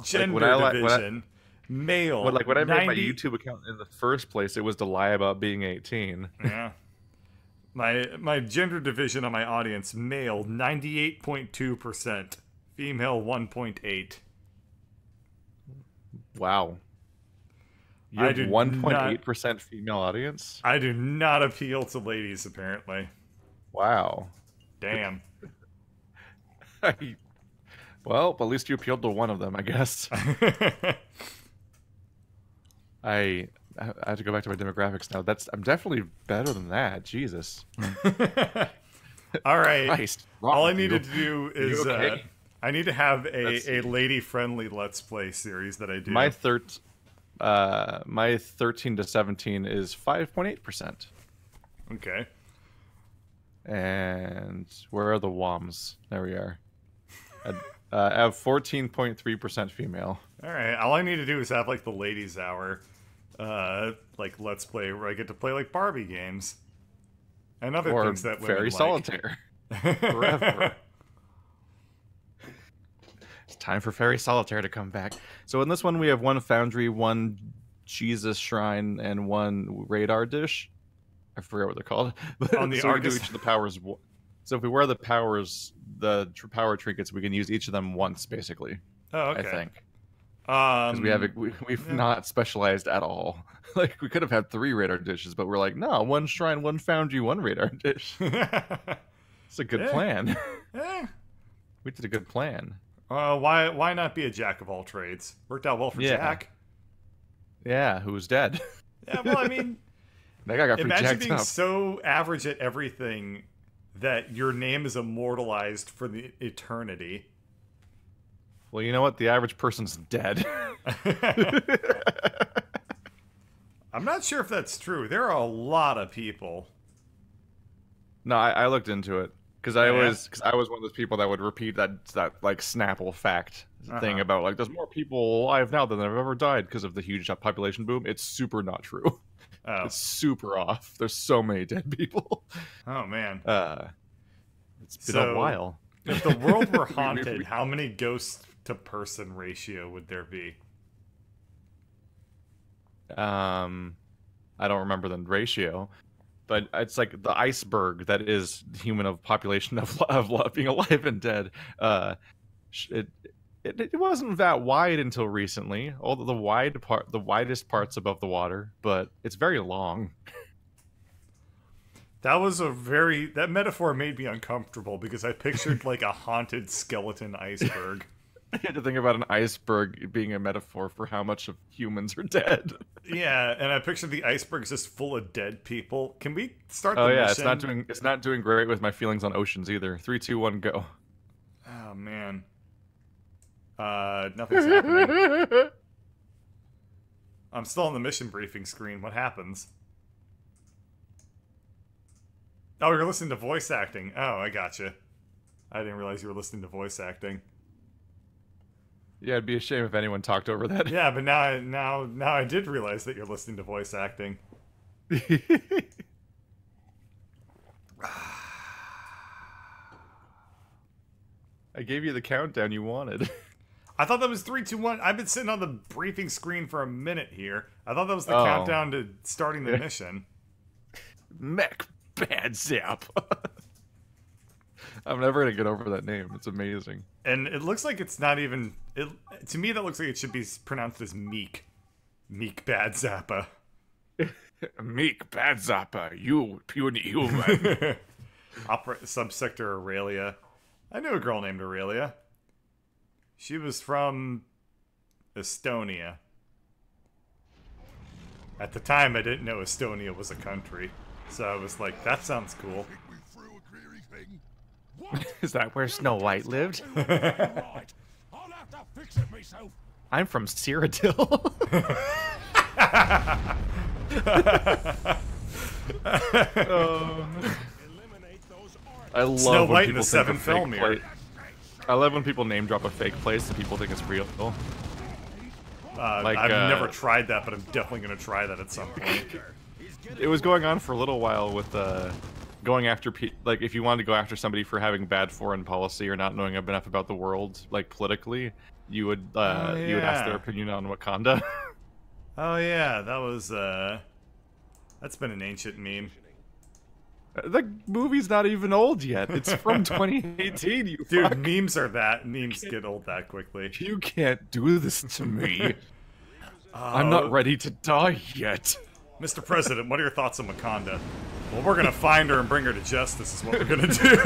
Gender division. Male. When I made my YouTube account in the first place, it was to lie about being 18. Yeah. My gender division on my audience: male 98.2%, female 1.8. Wow. You have 1.8% female audience? I do not appeal to ladies, apparently. Wow. Damn. Well, at least you appealed to one of them, I guess. I have to go back to my demographics now. I'm definitely better than that. Jesus. All right. Christ, all I needed to do is okay? I need to have a lady-friendly Let's Play series that I do. My 13 to 17 is 5.8%. Okay. And where are the WOMs? There we are. I have 14.3% female. All right. All I need to do is have like the ladies' hour, like Let's Play, where I get to play like Barbie games and other things that women Fairy Solitaire. Forever. It's time for Fairy Solitaire to come back. So in this one, we have one foundry, one Jesus shrine, and one radar dish. I forget what they're called. But On the so we Argus. do each of the powers. So if we wear the powers, the power trinkets, we can use each of them once, basically. Oh, okay. I think. Because we've not specialized at all. Like, we could have had 3 radar dishes, but we're like, no, one shrine, one foundry, one radar dish. It's a good plan. We did a good plan. Why not be a jack of all trades? Worked out well for Jack. Yeah, who was dead. Yeah, well, I mean, that guy got pretty imagine jacked being up. so average at everything that your name is immortalized for the eternity. Well, you know what? The average person's dead. I'm not sure if that's true. There are a lot of people. No, I looked into it because I was one of those people that would repeat that like Snapple fact thing about like there's more people alive now than have ever died because of the huge population boom. It's super not true. Oh. It's super off. There's so many dead people. Oh man. It's been a while. If the world were haunted, how many ghost to person ratio would there be? I don't remember the ratio, but it's like the iceberg that is human of population of being alive and dead. It wasn't that wide until recently. All the widest parts above the water, but it's very long. That metaphor made me uncomfortable because I pictured like a haunted skeleton iceberg. I had to think about an iceberg being a metaphor for how much of humans are dead. Yeah, and I pictured the iceberg's just full of dead people. Can we start the Oh yeah, mission? it's not doing great with my feelings on oceans either. 3, 2, 1, go. Oh man. Nothing's happening. I'm still on the mission briefing screen. What happens? Oh, you're listening to voice acting. Oh, I gotcha. I didn't realize you were listening to voice acting. Yeah, it'd be a shame if anyone talked over that. Yeah, but now I did realize that you're listening to voice acting. I gave you the countdown you wanted. I thought that was 3, 2, 1. I've been sitting on the briefing screen for a minute here. I thought that was the countdown to starting the mission. Mech Bad Zap. I'm never gonna get over that name. It's amazing. And it looks like it's not even... to me, that looks like it should be pronounced as Meek. Meek Bad Zappa. Meek Bad Zappa, you puny human. Subsector Aurelia. I knew a girl named Aurelia. She was from Estonia. At the time, I didn't know Estonia was a country. So I was like, that sounds cool. Is that where Snow White lived? I'm from Cyrodiil. I love Snow when White people in the think Seven a fake film here. place. I love when people name drop a fake place and people think it's real. I've never tried that, but I'm definitely going to try that at some point. It was going on for a little while with going after like if you wanted to go after somebody for having bad foreign policy or not knowing enough about the world, like politically, you would you would ask their opinion on Wakanda. Oh yeah, that was that's been an ancient meme. The movie's not even old yet. It's from 2018, you Dude, fuck. memes are that. Memes get old that quickly. You can't do this to me. I'm not ready to die yet. Mr. President, what are your thoughts on Wakanda? Well, we're gonna find her and bring her to justice is what we're gonna do.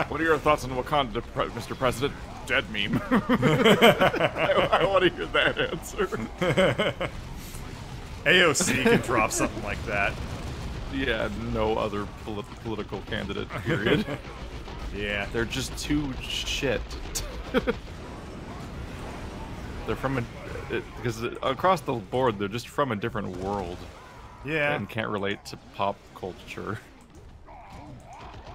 What are your thoughts on Wakanda, Mr. President? Dead meme. I want to hear that answer. AOC can drop something like that. Yeah, no other political candidate, period. Yeah. They're just too shit. They're from because across the board, they're just from a different world. Yeah. And can't relate to pop culture.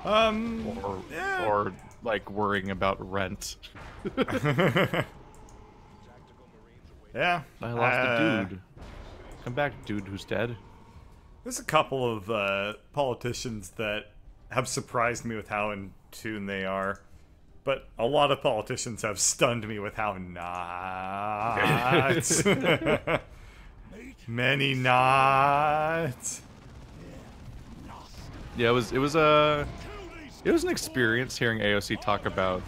Or like worrying about rent. Yeah. I lost a dude. Come back, dude who's dead. There's a couple of politicians that have surprised me with how in tune they are. But a lot of politicians have stunned me with how not. Many not. Yeah, it was an experience hearing AOC talk about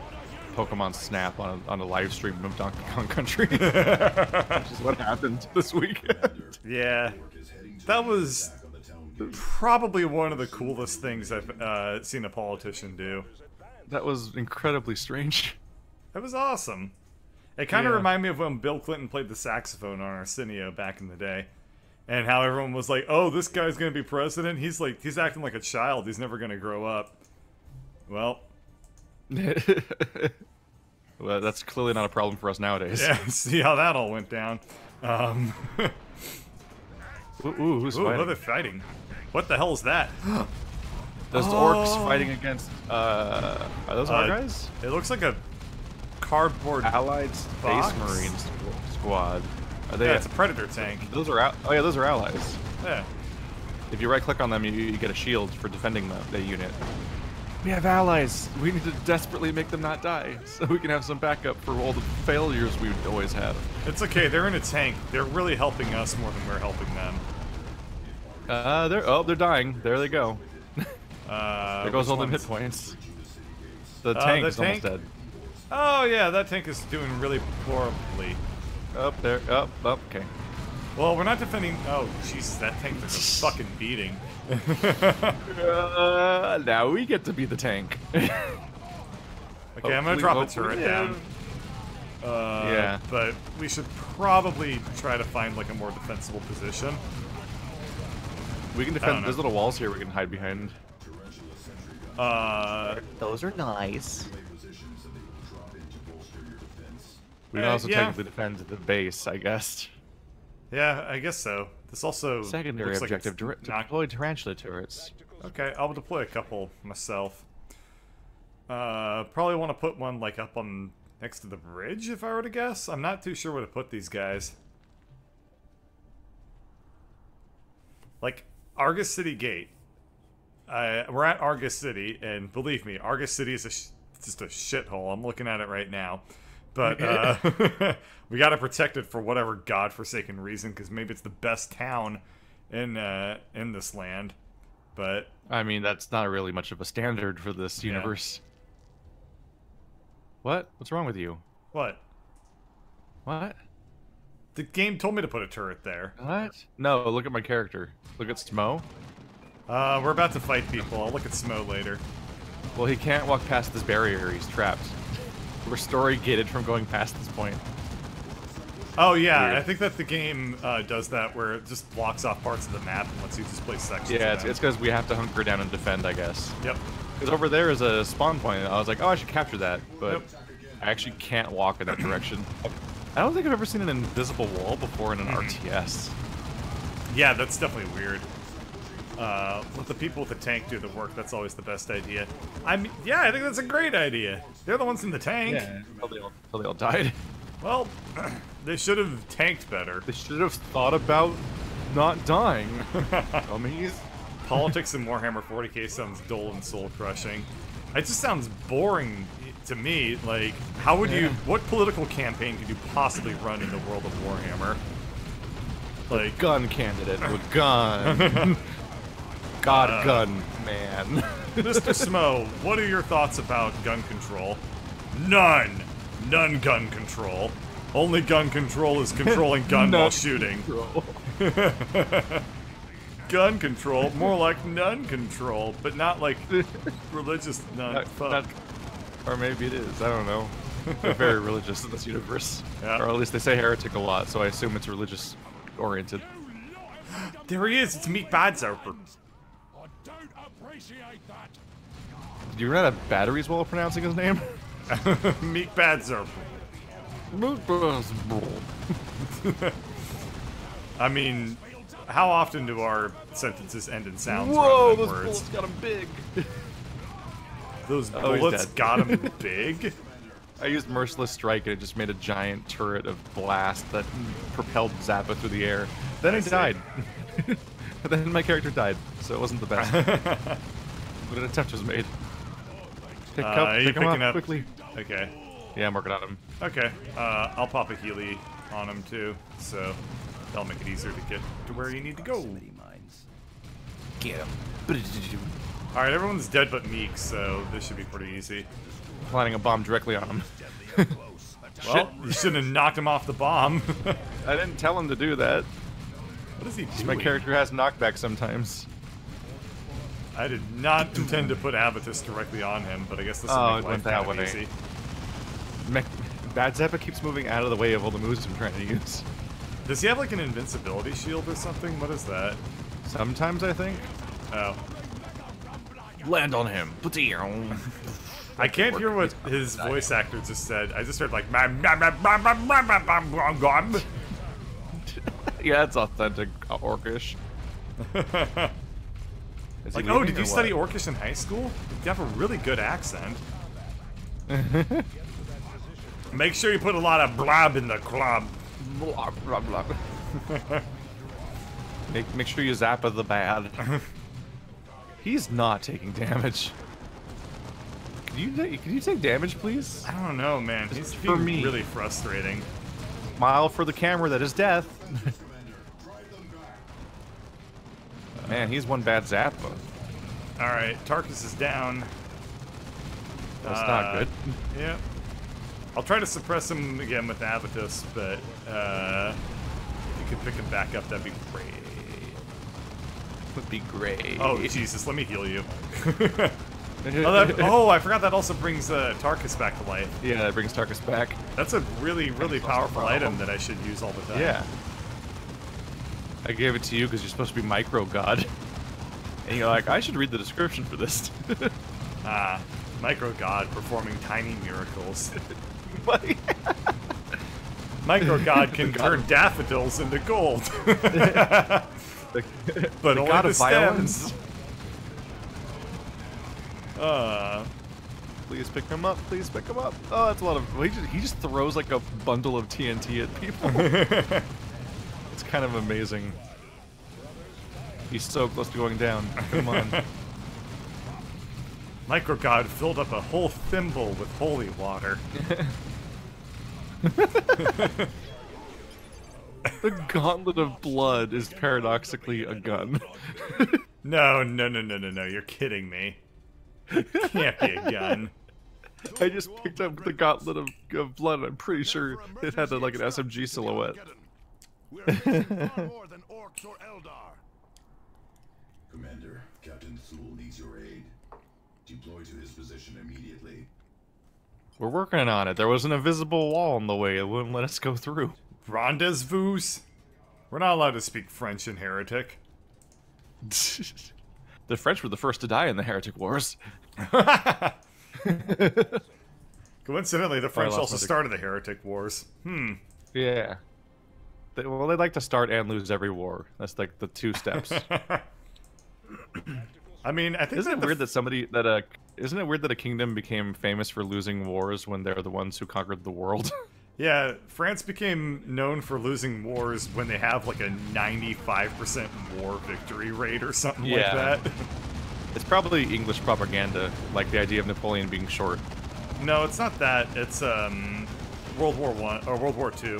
Pokemon Snap on a live stream of Donkey Kong Country, which is what happened this weekend. Yeah, that was probably one of the coolest things I've seen a politician do. That was incredibly strange. That was awesome. It kind of reminded me of when Bill Clinton played the saxophone on Arsenio back in the day. And how everyone was like, oh, this guy's going to be president? He's acting like a child. He's never going to grow up. Well. Well, that's clearly not a problem for us nowadays. Yeah, see how that all went down. Who's Ooh, fighting? what are they fighting? What the hell is that? Those orcs fighting against, are those our guys? It looks like a cardboard Allied Space box? Marine squad. Are they? Yeah, it's a Predator tank. Those are oh yeah, those are allies. Yeah. If you right-click on them, you get a shield for defending the unit. We have allies. We need to desperately make them not die, so we can have some backup for all the failures we always have. It's okay. They're in a tank. They're really helping us more than we're helping them. They're dying. There they go. There goes all the hit ones? points. The tank's almost dead. Oh yeah, that tank is doing really poorly. Up there. Up. Okay. Well, we're not defending. Oh Jesus, that tank took a fucking beating. Now we get to be the tank. Okay, I'm gonna drop a turret down. Yeah. But we should probably try to find like a more defensible position. We can defend. There's little walls here we can hide behind. Those are nice. We can also yeah. technically defend the base, I guess. Yeah, I guess so. This also Secondary looks objective: like it's not... deploy tarantula turrets. Okay, I'll deploy a couple myself. Probably want to put one like up on next to the bridge, if I were to guess. I'm not too sure where to put these guys. Like Argus City Gate. We're at Argus City, and believe me, Argus City is just a shithole. I'm looking at it right now. But we gotta protect it for whatever godforsaken reason, because maybe it's the best town in this land. But I mean, that's not really much of a standard for this universe. What? What's wrong with you? What? What? The game told me to put a turret there. What? No, look at my character. Look at Smo. We're about to fight people. I'll look at Smo later. Well, he can't walk past this barrier. He's trapped. We're story gated from going past this point. Oh yeah, Weird. I think that the game does that where it just blocks off parts of the map and lets you just play sections. Yeah, of it's because we have to hunker down and defend, I guess. Yep. Because over there is a spawn point. I was like, oh, I should capture that, but Nope. I actually can't walk in that direction. I don't think I've ever seen an invisible wall before in an RTS. Yeah, that's definitely weird. Let the people with the tank do the work. That's always the best idea. Yeah, I think that's a great idea. They're the ones in the tank. Yeah, until they all died. Well, they should have tanked better. They should have thought about not dying. Dummies. Politics in Warhammer 40k sounds dull and soul-crushing. It just sounds boring to me. Like, how would you... What political campaign could you possibly run in the world of Warhammer? Like... Gun candidate with gun. God, gun, man. Mr. Smo, what are your thoughts about gun control? None! None gun control. Only gun control is controlling gun while shooting. Gun control, more like none control, but not like religious none. Fuck. Or maybe it is, I don't know. They're very religious in this universe. Yeah. Or at least they say heretic a lot, so I assume it's religious oriented. There he is, it's Meek Badzarper. Did you run out of batteries while pronouncing his name? Meek Badzarper. I mean, how often do our sentences end in sounds Whoa, rather than those words? bullets got him big. Those he's bullets dead. got him big? I used Merciless Strike and it just made a giant turret of blast that propelled Zappa through the air. Then he died. Then my character died, so it wasn't the best. But an attempt was made. Pick him up quickly. Okay. Yeah, I'm working on him. Okay. I'll pop a Healy on him too, so that'll make it easier to get to where you need to go. Get him. Alright, everyone's dead but Meek, so this should be pretty easy. Planting a bomb directly on him. Well, you shouldn't have knocked him off the bomb. I didn't tell him to do that. What is he doing? My character has knockback sometimes. I did not intend to put Abatus directly on him, but I guess this will make life kind of easy. Bad Zappa keeps moving out of the way of all the moves I'm trying to use. Does he have like an invincibility shield or something? What is that? Sometimes, I think. Oh. Land on him. I can't hear what his voice actor just said. I just heard like... Yeah, it's authentic Orcish. Like, oh, did you study Orcish in high school? You have a really good accent. Make sure you put a lot of blob in the club. Blah, blah, blah. Make sure you Zappa the bad. He's not taking damage. Can you take damage, please? I don't know, man. He's for being me. really frustrating. Smile for the camera that is death. Man, he's one bad Zappa. Alright, Tarkus is down. That's not good. Yeah. I'll try to suppress him again with Abatus, but if you could pick him back up, that'd be great. Would be great. Oh, Jesus, let me heal you. Oh, I forgot that also brings Tarkus back to life. Yeah, it brings Tarkus back. That's a really, really powerful item that I should use all the time. Yeah. I gave it to you because you're supposed to be micro god. And you're like, I should read the description for this. Micro God performing tiny miracles. Micro God can turn daffodils into gold. But only god the of stems. Please pick him up. Please pick him up. Oh, that's a lot of. Well, he just throws like a bundle of TNT at people. It's kind of amazing. He's so close to going down. Come on. Micro God filled up a whole thimble with holy water. The Gauntlet of Blood is paradoxically a gun. No, you're kidding me. It can't be a gun. I just picked up the Gauntlet of Blood, and I'm pretty sure it had like an SMG silhouette. We're facing far more than orcs or Eldar. Commander, Captain Thule needs your aid. Deploy to his position immediately. We're working on it. There was an invisible wall in the way. It wouldn't let us go through. Rendezvous? We're not allowed to speak French in Heretic. The French were the first to die in the Heretic Wars. Coincidentally, the French also my started the Heretic Wars. Yeah. They like to start and lose every war. That's like the two steps. I mean, I think Isn't it weird that a kingdom became famous for losing wars when they're the ones who conquered the world? Yeah, France became known for losing wars when they have like a 95% war victory rate or something like that. It's probably English propaganda, like the idea of Napoleon being short. No, it's not that. It's World War I or World War II.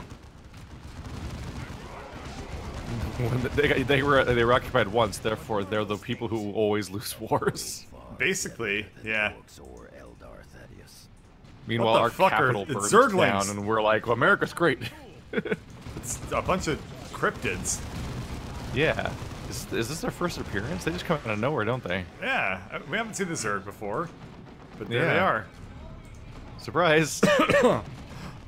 When they were occupied once, therefore they're the people who always lose wars. Basically, yeah. Meanwhile, our capital burns down, and we're like, well, America's great. It's a bunch of cryptids. Yeah. Is this their first appearance? They just come out of nowhere, don't they? Yeah, we haven't seen the Zerg before, but there they are. Surprise!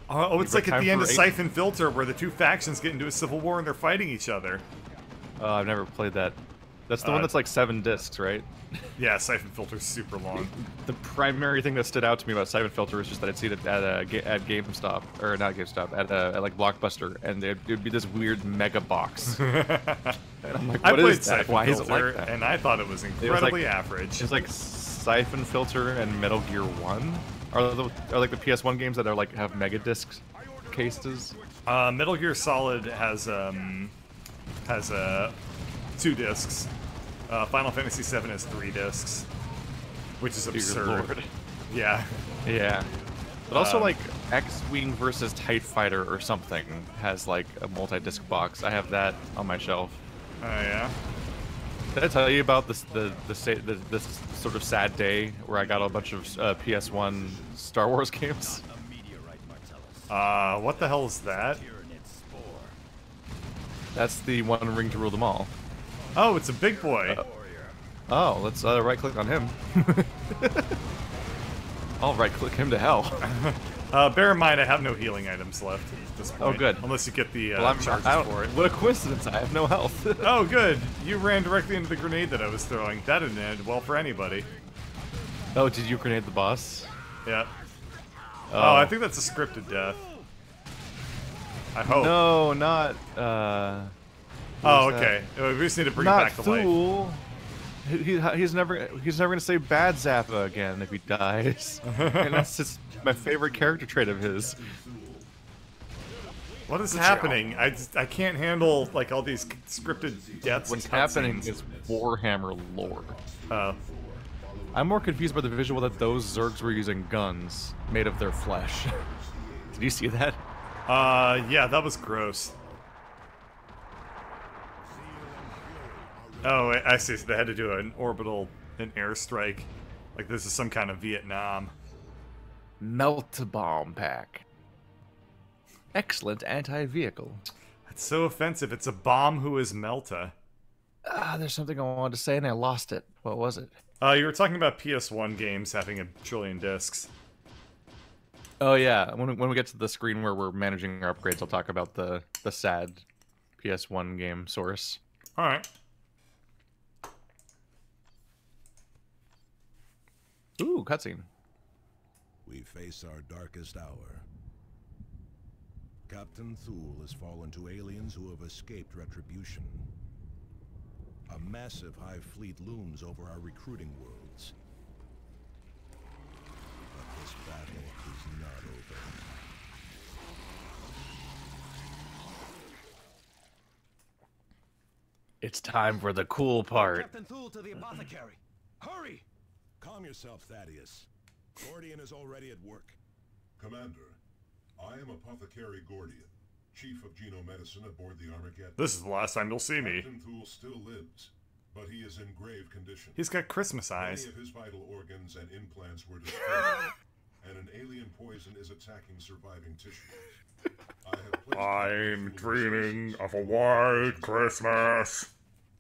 Oh, it's like at the end of Siphon Filter, where the two factions get into a civil war and they're fighting each other. I've never played that. That's the one that's like 7 discs, right? Yeah, Siphon Filter's super long. The primary thing that stood out to me about Siphon Filter is just that I'd seen it at GameStop, or not GameStop, at like Blockbuster, and it'd be this weird mega box. And I'm like, what is that? Why is it like that? And I thought it was incredibly average. It's like Siphon Filter and Metal Gear 1 are like the PS1 games that are like have mega disc cases. Metal Gear Solid has 2 discs. Final Fantasy VII has 3 discs, which is absurd. Lord. Yeah. Yeah. But also, like, X-Wing versus TIE Fighter or something has, like, a multi-disc box. I have that on my shelf. Oh, yeah? Did I tell you about this sort of sad day where I got a bunch of PS1 Star Wars games? What the hell is that? That's the One Ring to Rule Them All. Oh, it's a big boy. Oh, let's right-click on him. I'll right-click him to hell. Bear in mind, I have no healing items left at this point. Oh, good. Unless you get the charges for it. What a coincidence, I have no health. Oh, good. You ran directly into the grenade that I was throwing. That didn't end well for anybody. Oh, did you grenade the boss? Yeah. Oh, I think that's a scripted death. I hope. No, not, Oh, okay. We just need to bring it back to life. He's never gonna say bad Zappa again if he dies. And that's just my favorite character trait of his. What is happening? I can't handle like all these scripted deaths. What's happening is Warhammer lore. Oh. I'm more confused by the visual that those Zergs were using guns made of their flesh. Did you see that? Yeah, that was gross. Oh, I see. So they had to do an airstrike. Like this is some kind of Vietnam. Melt-a-bomb pack. Excellent anti-vehicle. That's so offensive. It's a bomb who is Melta. There's something I wanted to say and I lost it. What was it? You were talking about PS1 games having a trillion discs. Oh yeah, when we get to the screen where we're managing our upgrades, I'll talk about the sad PS1 game source. All right. Ooh, cutscene. We face our darkest hour. Captain Thule has fallen to aliens who have escaped retribution. A massive hive fleet looms over our recruiting worlds. But this battle is not over. It's time for the cool part. Captain Thule to the apothecary. Hurry! Calm yourself, Thaddeus. Gordian is already at work. Commander, I am Apothecary Gordian, Chief of Genomedicine aboard the Armageddon. This is the last time you'll see me. Captain Thule still lives, but he is in grave condition. He's got Christmas eyes. Many of his vital organs and implants were destroyed, and an alien poison is attacking surviving tissues. I have placed I'm Captain Thule's dreaming forces of a in white the Christmas.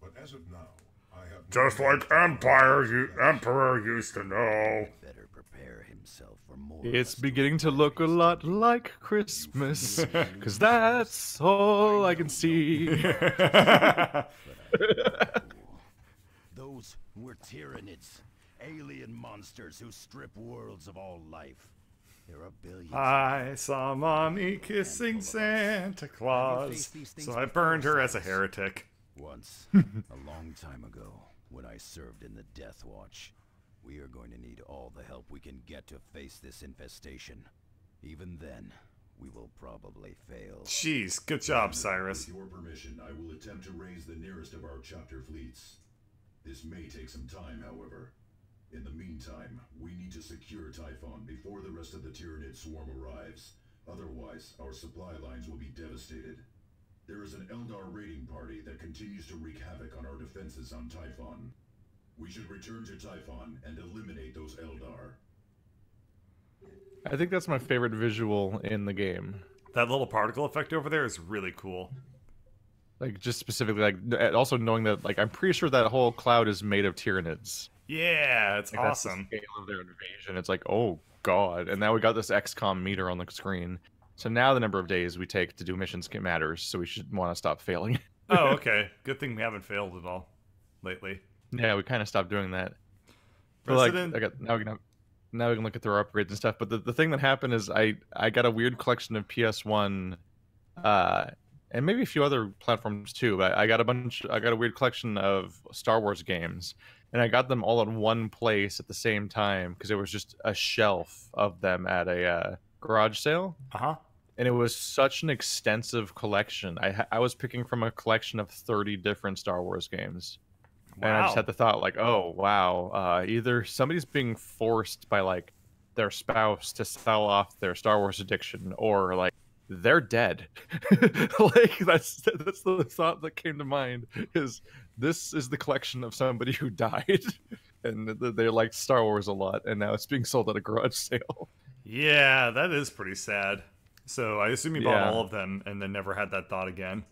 But as of now, I have Just no like Emperor used to know. Better prepare himself for more. It's beginning to look a lot like Christmas, 'cause that's all I can see. Those were tyrannids, alien monsters who strip worlds of all life. There are billions. I saw Mommy kissing Santa Claus, so I burned her as a heretic. Once, a long time ago, when I served in the Death Watch. We are going to need all the help we can get to face this infestation. Even then, we will probably fail. Jeez, good job, Cyrus. With your permission, I will attempt to raise the nearest of our chapter fleets. This may take some time, however. In the meantime, we need to secure Typhon before the rest of the Tyranid swarm arrives. Otherwise, our supply lines will be devastated. There is an Eldar raiding party that continues to wreak havoc on our defenses on Typhon. We should return to Typhon and eliminate those Eldar. I think that's my favorite visual in the game. That little particle effect over there is really cool. Like, just specifically, like, also knowing that, like, I'm pretty sure that whole cloud is made of Tyranids. Yeah, it's Like, that's awesome. the scale of their invasion. It's like, oh god. And now we got this XCOM meter on the screen. So now the number of days we take to do missions matters, so we should want to stop failing. Oh, okay. Good thing we haven't failed at all lately. Yeah, we kind of stopped doing that. But like, President- now we can look at their upgrades and stuff. But the thing that happened is I got a weird collection of PS1, and maybe a few other platforms too. But I got a weird collection of Star Wars games, and I got them all in one place at the same time because there was just a shelf of them at a garage sale. Uh-huh. And it was such an extensive collection. I was picking from a collection of 30 different Star Wars games. And I just had the thought, like, oh, wow, either somebody's being forced by, like, their spouse to sell off their Star Wars addiction, or, like, they're dead. Like, that's the thought that came to mind, is this is the collection of somebody who died, and they liked Star Wars a lot, and now it's being sold at a garage sale. Yeah, that is pretty sad. So I assume you bought Yeah. all of them and then never had that thought again.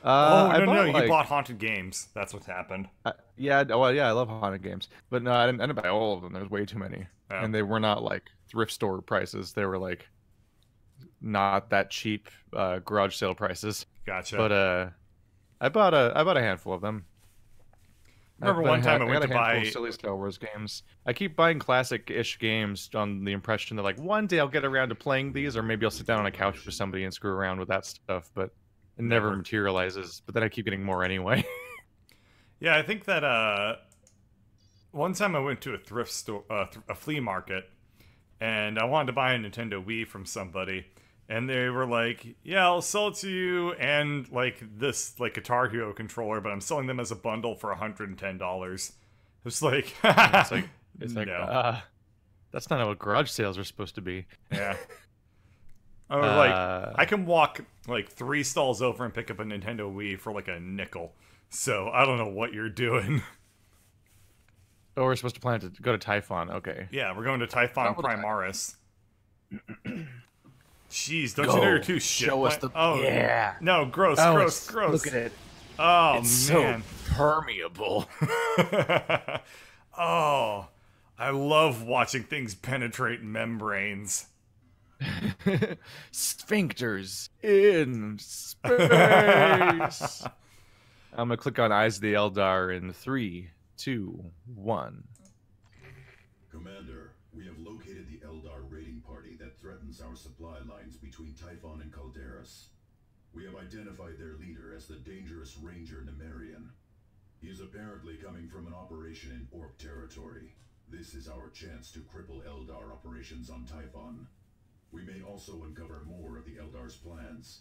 I bought, You like, bought Haunted Games. That's what happened. yeah, well, yeah, I love haunted games, but no, I didn't buy all of them. There's way too many, Oh. and they were not like thrift store prices. They were like not that cheap garage sale prices. Gotcha. But I bought a handful of them. Remember one time I went got to a handful buy of silly Star Wars games. I keep buying classic-ish games on the impression that, like, one day I'll get around to playing these, or maybe I'll sit down on a couch with somebody and screw around with that stuff. But it never materializes. But then I keep getting more anyway. Yeah, I think that one time I went to a thrift store, a flea market, and I wanted to buy a Nintendo Wii from somebody, and they were like, "Yeah, I'll sell it to you," and like this like Guitar Hero controller, but I'm selling them as a bundle for $110. It's like, it's like no. that's not how garage sales are supposed to be. Yeah. Or like, I can walk like 3 stalls over and pick up a Nintendo Wii for like a nickel. So I don't know what you're doing. Oh, we're supposed to plan to go to Typhon. Okay. Yeah, we're going to Typhon Oh, Primaris. Jeez, don't you know you're too shit? show us the- Oh, yeah. No, gross, Oh, gross, gross. Look at it. Oh, It's man. so permeable. Oh, I love watching things penetrate membranes. Sphincters in space. I'm gonna click on Eyes of the Eldar in 3, 2, 1. Commander, we have located the Eldar raiding party that threatens our supply lines between Typhon and Calderas. We have identified their leader as the dangerous Ranger Nemerian. He is apparently coming from an operation in Orc territory. This is our chance to cripple Eldar operations on Typhon. We may also uncover more of the Eldar's plans.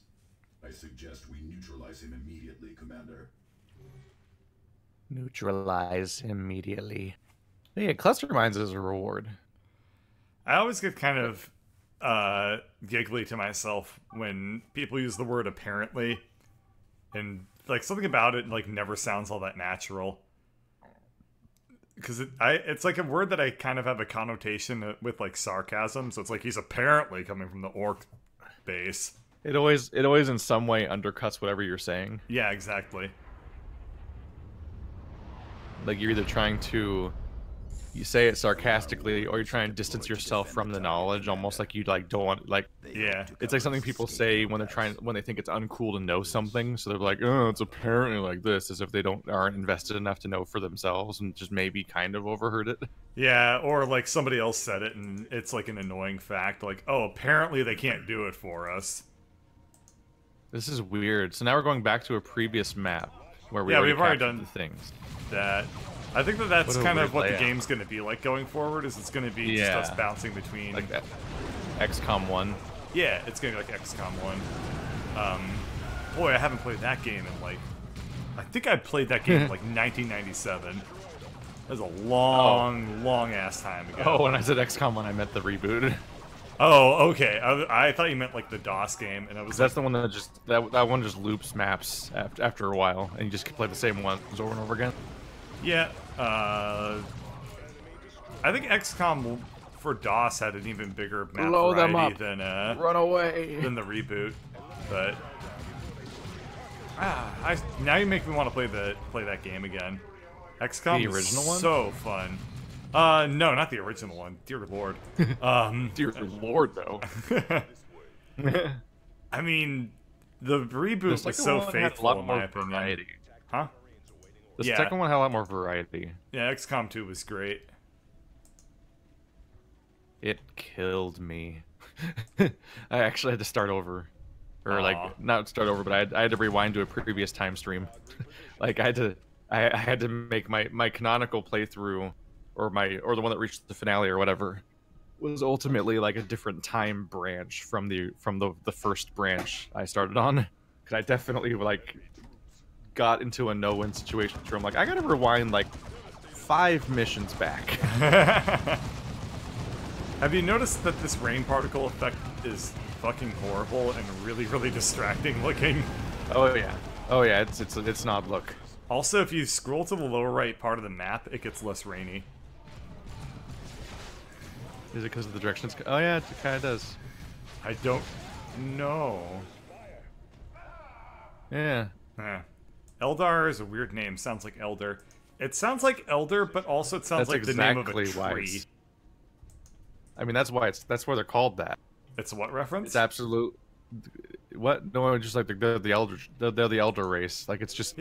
I suggest we neutralize him immediately, Commander. Neutralize immediately. Hey, cluster mines as a reward. I always get kind of giggly to myself when people use the word apparently, and like something about it like never sounds all that natural. Because it's like a word that I kind of have a connotation with like sarcasm, so it's like he's apparently coming from the orc base. It always in some way undercuts whatever you're saying. Yeah, exactly. Like you're either trying to you say it sarcastically or you're trying to distance yourself from the knowledge, almost like you like don't want like yeah. It's like something people say when they think it's uncool to know something, so they're like, oh, it's apparently like this, as if they aren't invested enough to know for themselves and just maybe kind of overheard it. Yeah, or like somebody else said it and it's like an annoying fact, like, oh, apparently they can't do it for us. This is weird. So now we're going back to a previous map where we've already done the things. That I think that's kind of what layout. the game's going to be like going forward. Is it's going to be just us bouncing between like that. XCOM 1. Yeah, it's going to be like XCOM 1. Boy, I haven't played that game in like I think I played that game in like 1997. That was a long ass time ago. Oh, when I said XCOM 1, I meant the reboot. Oh, okay. I thought you meant like the DOS game, and I was. That's the one that just that one just loops maps after a while, and you just play the same ones over and over again. Yeah. I think XCOM for DOS had an even bigger map variety than run away than the reboot, but now you make me want to play that game again. XCOM, the original one, so fun. No, not the original one. Dear Lord. Dear Lord, though. I mean, the reboot was so faithful, in my opinion. Variety. Huh? The second one had a lot more variety. Yeah, XCOM 2 was great. It killed me. I actually had to start over. Or, like, not start over, but I had to rewind to a previous time stream. Like, I had to make my canonical playthrough, or the one that reached the finale or whatever, was ultimately like a different time branch from the first branch I started on. Because I definitely like got into a no-win situation where I'm like, I gotta rewind like 5 missions back. Have you noticed that this rain particle effect is fucking horrible and really distracting looking? Oh yeah, it's an odd look. Also, if you scroll to the lower right part of the map, it gets less rainy. Is it because of the directions? Oh yeah, it kind of does. I don't know. Yeah. Eldar is a weird name. Sounds like elder. It sounds like elder, but also it sounds like the name of a tree. I mean, that's why they're called that. It's what reference? It's absolute. What? No, just like they're the elder race. Like it's just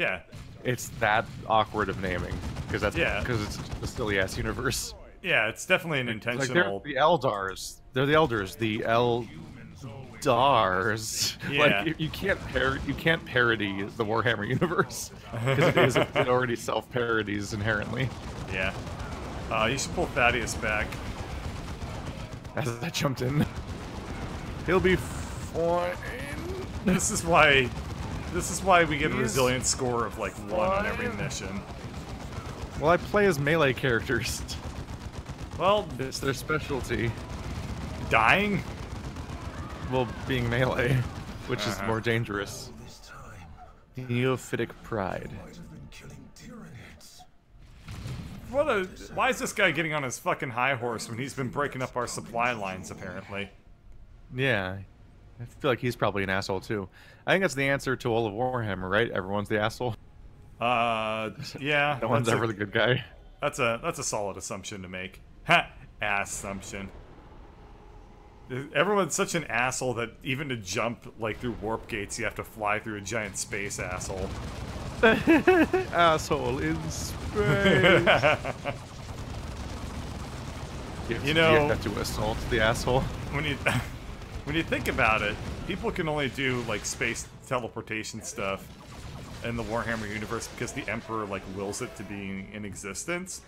it's that awkward of naming because it's the silly ass universe. Yeah, it's definitely an intentional. Like they're the Eldars. They're the elders. The Eldars. Yeah. Like you can't parody the Warhammer universe because it already self-parodies inherently. Yeah. You should pull Thaddeus back. As I jumped in, he'll be fine. This is why we get a resilience score of like 1 on every mission. Well, I play as melee characters. Well, it's their specialty. Dying? Well, being melee, which is more dangerous. Neophytic pride. Why is this guy getting on his fucking high horse when he's been breaking up our supply lines, apparently? Yeah. I feel like he's probably an asshole, too. I think that's the answer to all of Warhammer, right? Everyone's the asshole. Yeah. No one's ever the good guy. That's a solid assumption to make. Ha! Assumption. Everyone's such an asshole that even to jump like through warp gates, you have to fly through a giant space asshole. Asshole in space. You know, you have to assault the asshole. when you think about it, people can only do like space teleportation stuff in the Warhammer universe because the Emperor like wills it to be in existence,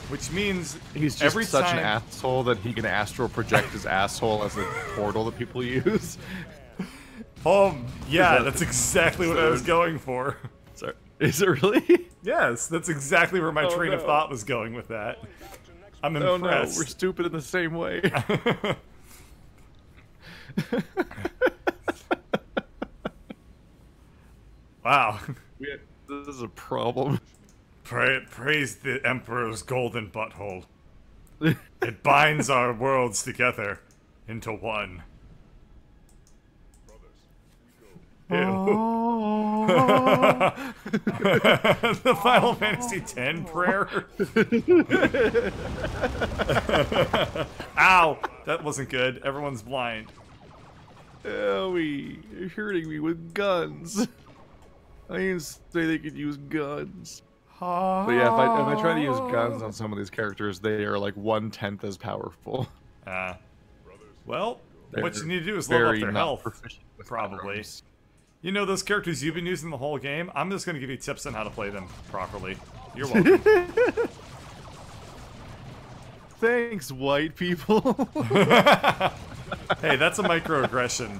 which means He's just every such time an asshole that he can astral project his asshole as a portal that people use. Yeah, that's exactly what I was going for. Sorry. Is it really? Yes, that's exactly where my train of thought was going with that. I'm Oh impressed. no, we're stupid in the same way. Wow. This is a problem. Praise the Emperor's golden butthole. It binds our worlds together into one. Ew. The Final Fantasy X prayer. Ow! That wasn't good. Everyone's blind. Owie, you're hurting me with guns. I didn't say they could use guns. But yeah, if I try to use guns on some of these characters, they are like 1/10 as powerful. Well, what They're you need to do is level up very their not health. proficient with Probably. firearms. You know those characters you've been using the whole game? I'm just going to give you tips on how to play them properly. You're welcome. Thanks, white people. Hey, that's a microaggression.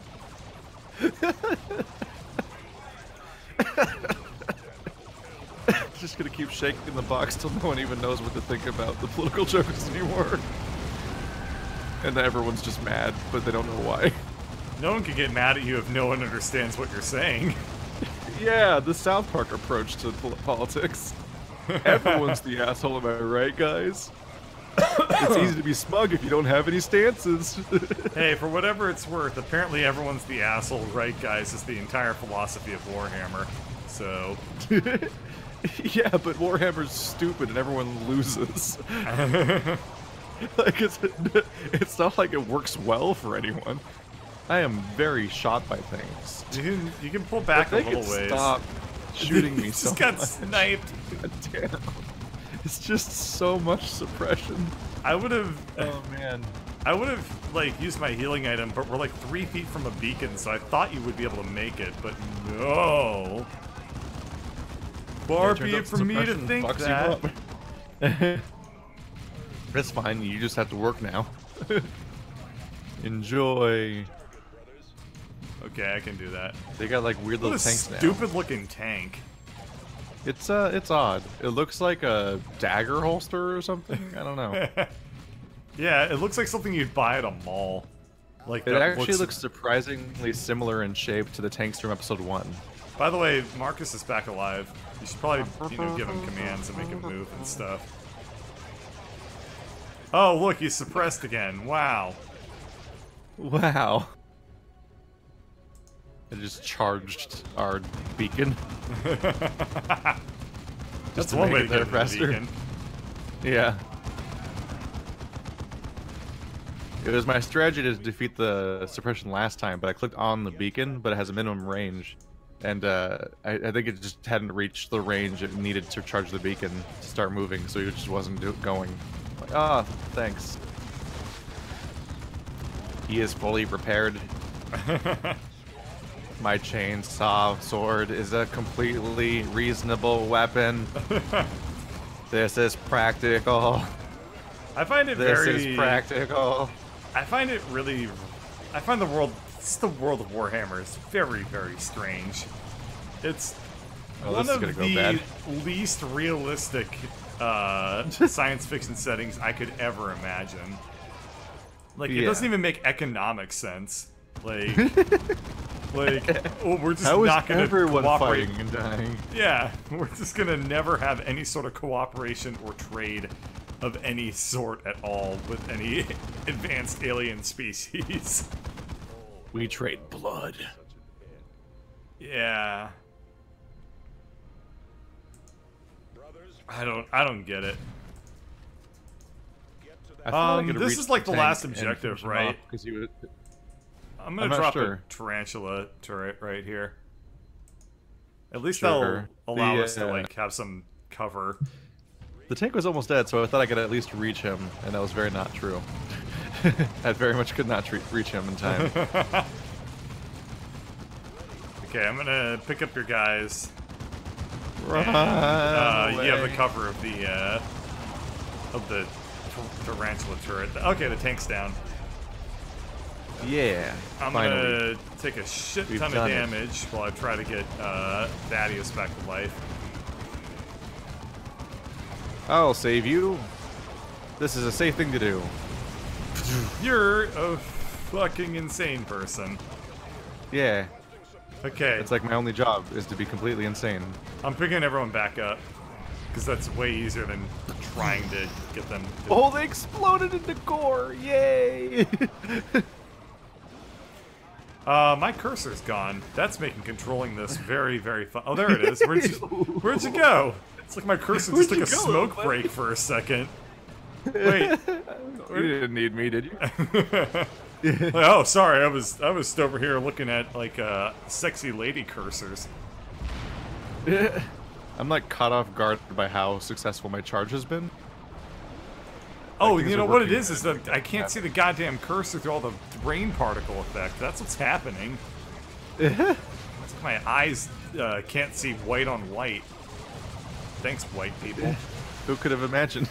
Just gonna keep shaking the box till no one even knows what to think about the political jokes anymore. And everyone's just mad, but they don't know why. No one can get mad at you if no one understands what you're saying. Yeah, the South Park approach to politics. Everyone's the asshole, am I right, guys? It's easy to be smug if you don't have any stances. Hey, for whatever it's worth, apparently everyone's the asshole, right, guys, is the entire philosophy of Warhammer. So... Yeah, but Warhammer's stupid and everyone loses. Like, it's not like it works well for anyone. I am very shot by things. You can pull back If a they little could ways. stop shooting me He so just got much. sniped. God damn. It's just so much suppression. I would have... Oh, man. I would have, like, used my healing item, but we're like 3 feet from a beacon, so I thought you would be able to make it, but no. Far be it from me to think that. That's fine, you just have to work now. Enjoy. Okay, I can do that. They got like weird What little a tanks now. stupid-looking tank. It's odd. It looks like a dagger holster or something. I don't know. Yeah, it looks like something you'd buy at a mall. Like It that actually looks surprisingly similar in shape to the tanks from episode 1. By the way, Marcus is back alive. You should probably, give him commands and make him move and stuff. Oh, look, he's suppressed again. Wow. Wow. It just charged our beacon. That's to one make way it to there get rid of the faster. beacon. Yeah. It was my strategy to defeat the suppression last time, but I clicked on the beacon, but it has a minimum range. And I think it just hadn't reached the range it needed to charge the beacon to start moving, so it just wasn't going. Like, ah, thanks. He is fully prepared. My chainsaw sword is a completely reasonable weapon. This is practical. I find it This very... is practical. I find it really... I find the world... It's the world of Warhammer is very, very strange. It's Oh, one this is of gonna the go bad. least realistic science fiction settings I could ever imagine. Like, it Yeah. doesn't even make economic sense. Like, oh, we're just How is not gonna everyone cooperate. fighting and dying? Yeah, we're just gonna never have any sort of cooperation or trade of any sort at all with any advanced alien species. We trade blood. Yeah. I don't get it. I thought I could this reach is like the tank last and objective, finish him right? off, 'cause he would... I'm gonna I'm not drop sure. a tarantula turret right here. At least Sure. that'll allow The, us to like have some cover. The tank was almost dead, so I thought I could at least reach him, and that was very not true. I very much could not reach him in time. Okay, I'm gonna pick up your guys. Run You have the away. cover of the tarantula turret. Okay, the tank's down. Yeah, I'm finally. gonna take a shit We've ton of done it. damage while I try to get Thaddeus back to life. I'll save you. This is a safe thing to do. You're a fucking insane person. Yeah, Okay, it's like my only job is to be completely insane. I'm picking everyone back up because that's way easier than trying to get them. To... Oh, they exploded into gore! Yay! My cursor's gone. That's making controlling this very, very fun. Oh, there it is. Where'd you go? It's like my cursor just took a smoke break for a second. Wait. You didn't need me, did you? Oh, sorry. I was over here looking at like sexy lady cursors. I'm like caught off guard by how successful my charge has been. Oh, things you know are what it working. is that I can't see the goddamn cursor through all the rain particle effect. That's what's happening. It's like my eyes can't see white on white. Thanks, white people. Who could have imagined?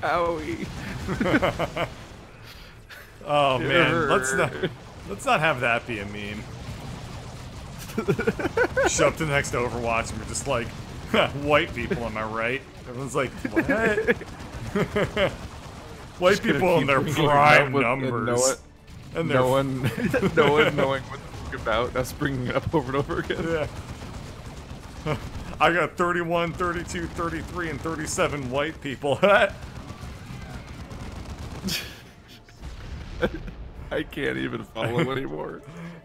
Owie. Oh man, let's not have that be a meme. Show up to the next Overwatch and we're just like, white people, am I right? Everyone's like, what? White people in their prime numbers. And No one knowing what it's about. Us bringing it up over and over again. Yeah. I got 31, 32, 33, and 37 white people. I can't even follow anymore.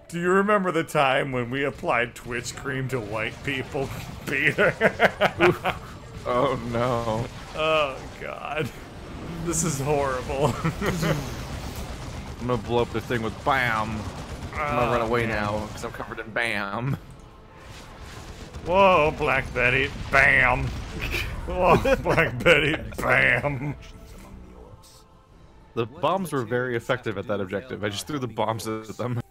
Do you remember the time when we applied Twitch cream to white people, Peter? Oh no. Oh god. This is horrible. I'm gonna blow up this thing with BAM! I'm gonna run away man. now, because I'm covered in BAM! Whoa, Black Betty, bam. Whoa, Black Betty, bam. The bombs were very effective at that objective. I just threw the bombs at them.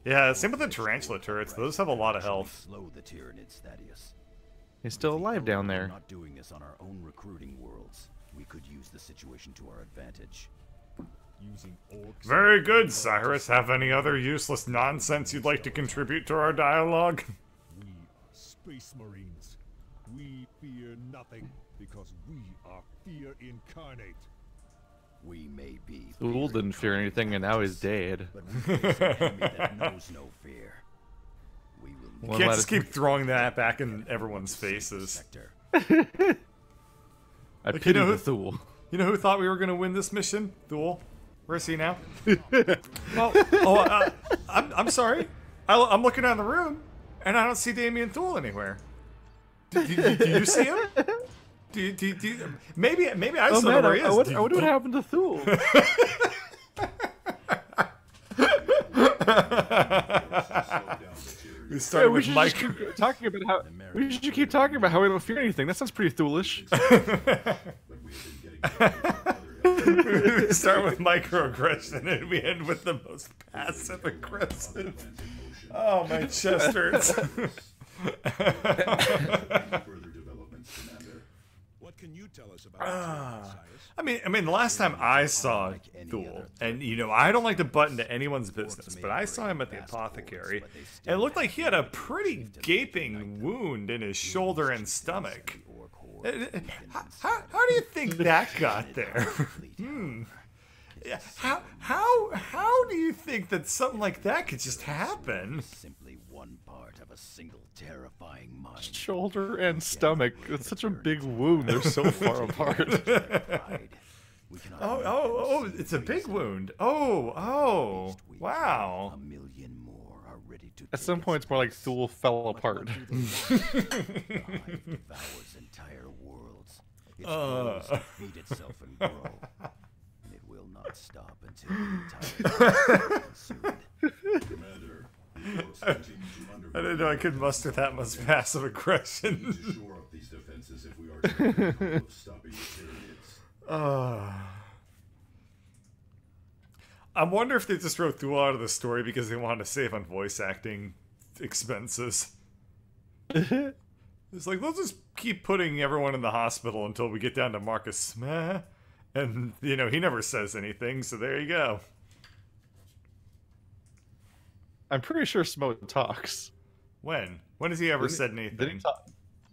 Yeah, same with the tarantula turrets. Those have a lot of health. Slow the Tyranids, Thaddeus. He's still alive down We're there. not doing this on our own recruiting worlds. We could use the situation to our advantage. Very good, Cyrus. Have any other useless nonsense you'd like to contribute to our dialogue? We are Space Marines. We fear nothing because we are fear incarnate. We may be Thule didn't fear anything and now he's dead. but we face an enemy that knows no fear. We will One Can't let just us- keep throwing that back in everyone's faces. sector. I Like, pity you know the who- Thule. You know who thought we were going to win this mission? Thule. Where's he now? I'm sorry. I'm looking around the room, and I don't see Damien Thule anywhere. Do you see him? Maybe I Oh saw man, where he is. I wonder what happened to Thule. We started we with should Mike. just keep talking about how we should keep talking about how we don't fear anything. That sounds pretty Thulish. We start with microaggression and we end with the most passive aggressive. Oh, my chest hurts. Further developments, Commander. What can you tell us about Tyranids, Cyrus? I mean, the last time I saw Thule, and you know, I don't like to butt into anyone's business, but I saw him at the apothecary, and it looked like he had a pretty gaping wound in his shoulder and stomach. How do you think that got there? Yeah, how do you think that something like that could just happen? Simply one part of a single terrifying mind. Shoulder and stomach. It's such a big wound. They're so far apart. We cannot Oh, it's a big wound. Oh, wow. A million more are ready to At some point, it's more like Thule fell apart. devours entire world. Its claws will feed itself and grow. And it will not stop until the entire is consumed. Commander, the orcs continue to I didn't know I could muster that much passive We need aggression. to shore up these defenses if we are to make the goal of stopping the Tyranids. I wonder if they just wrote through a lot of the story because they wanted to save on voice acting expenses. It's like, let's just keep putting everyone in the hospital until we get down to Marcus Smeh. And, you know, he never says anything, so there you go. I'm pretty sure Smo talks. When? When has he ever said anything?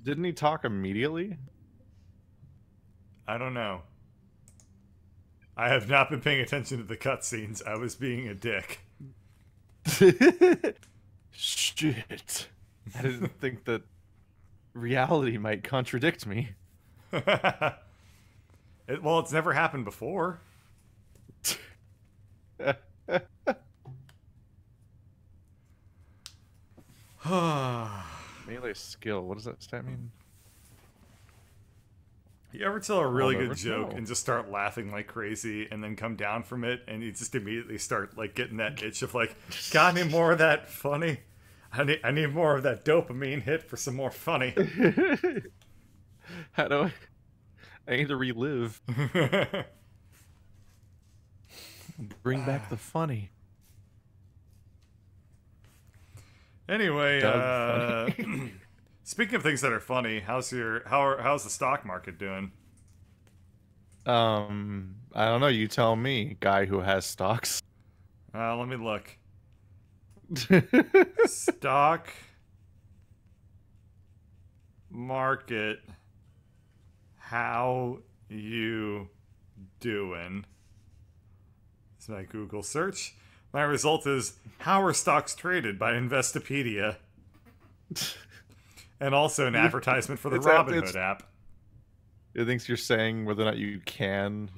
Didn't he talk immediately? I don't know. I have not been paying attention to the cutscenes. I was being a dick. Shit. I didn't think that reality might contradict me. Well, it's never happened before. Melee skill. What does that stat mean? You ever tell a really I'll good never joke know. and just start laughing like crazy and then come down from it and you just immediately start like getting that itch of like, got any more of that funny? I need more of that dopamine hit for some more funny. How do I need to relive. Bring back the funny. Anyway, Doug funny. speaking of things that are funny, how's the stock market doing? I don't know. You tell me, guy who has stocks. Let me look. Stock market. How you doing? It's my Google search. My result is, how are stocks traded by Investopedia? And also an advertisement for the Robinhood app. It thinks you're saying whether or not you can,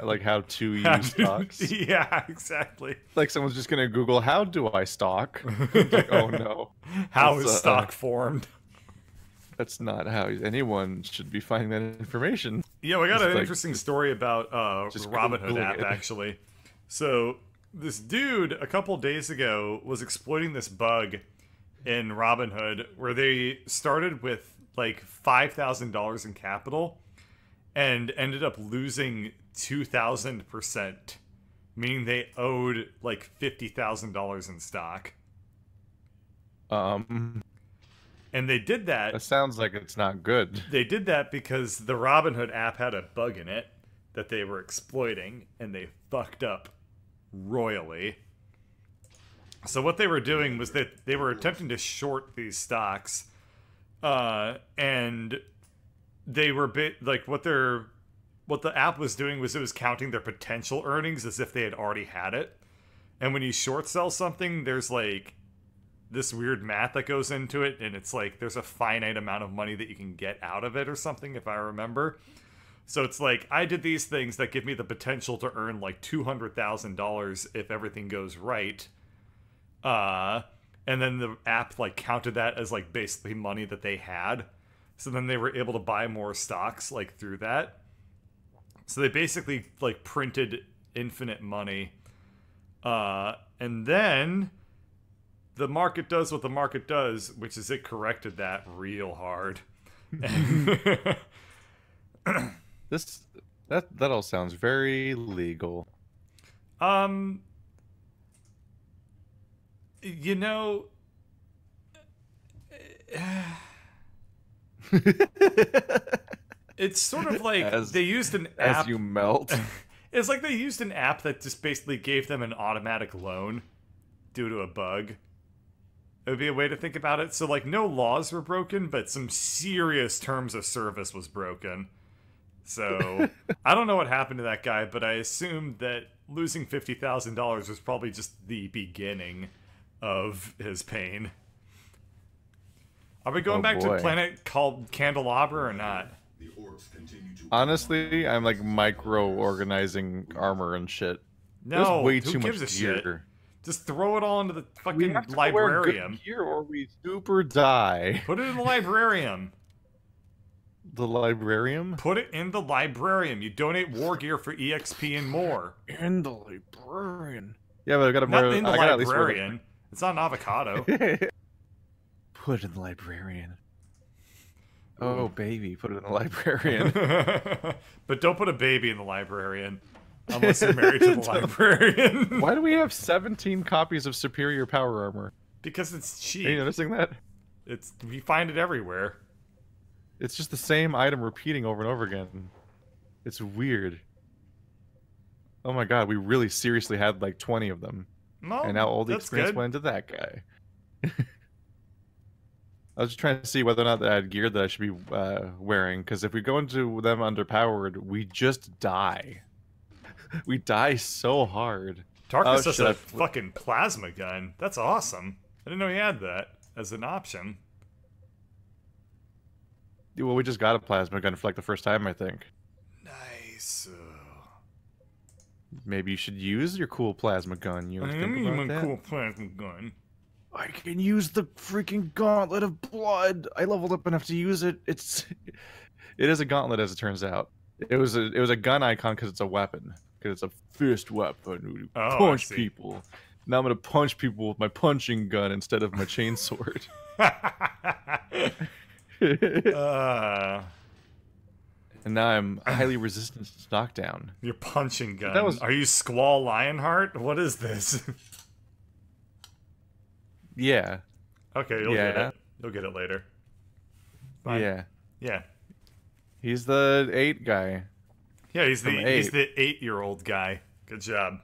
like how to use stocks. Yeah, exactly. Like someone's just gonna Google, how do I stock? Like, oh no. How That's, is stock formed? That's not how anyone should be finding that information. Yeah, we got It's an like- interesting story about just the Robinhood Googling app, it. actually. So, this dude, a couple days ago, was exploiting this bug in Robinhood where they started with, like, $5,000 in capital and ended up losing 2,000%, meaning they owed, like, $50,000 in stock. And they did That sounds like it's not good. They did that because the Robinhood app had a bug in it that they were exploiting, and they fucked up royally. So what they were doing was that they were attempting to short these stocks, and they were what the app was doing was it was counting their potential earnings as if they had already had it. And when you short sell something, there's like this weird math that goes into it, and it's like there's a finite amount of money that you can get out of it or something, if I remember. So it's like, I did these things that give me the potential to earn like $200,000 if everything goes right. And then the app like counted that as like basically money that they had. So then they were able to buy more stocks like through that. So they basically like printed infinite money. And then the market does what the market does, which is it corrected that real hard. That all sounds very legal. You know, it's sort of like they used an app. As you melt. It's like they used an app that just basically gave them an automatic loan due to a bug. It would be a way to think about it. So, like, no laws were broken, but some serious terms of service was broken. So, I don't know what happened to that guy, but I assume that losing $50,000 was probably just the beginning of his pain. Are we going back to a planet called Candelabra or not? The orcs continue to Honestly, I'm like micro-organizing armor and shit. No, There's way who too gives much a gear. shit? Just throw it all into the We fucking have to wear librarium. good gear or we super die. Put it in the librarium. the librarium? Put it in the librarium. You donate war gear for EXP and more. In the librarian. Yeah, but I gotta Not wear. in the I gotta at least wear librarian. It's not an avocado. Put it in the librarian. Oh, baby, put it in the librarian. But don't put a baby in the librarian. Unless you're married to the librarian. Why do we have 17 copies of superior power armor? Because it's cheap. Are you noticing that? We find it everywhere. It's just the same item repeating over and over again. It's weird. Oh my god, we really seriously had like 20 of them. No, and now all the that's experience good. went into that guy. I was just trying to see whether or not I had gear that I should be wearing, because if we go into them underpowered, we just die. We die so hard. Tarkus has a fucking plasma gun. That's awesome. I didn't know he had that as an option. Well, we just got a plasma gun for like the first time, I think. Nice. Maybe you should use your cool plasma gun. You ever think about that? Cool plasma gun. I can use the freaking gauntlet of blood. I leveled up enough to use it. It is a gauntlet, as it turns out. It was a gun icon because it's a weapon. Because it's a fist weapon. Punch people. Now I'm gonna punch people with my punching gun instead of my chainsword. And now I'm highly resistant to knockdown. Your punching gun. Are you Squall Lionheart? What is this? Yeah. Okay, you'll get it. You'll get it later. Fine. Yeah. Yeah. He's the 8 guy. Yeah, he's the 8-year-old guy. Good job.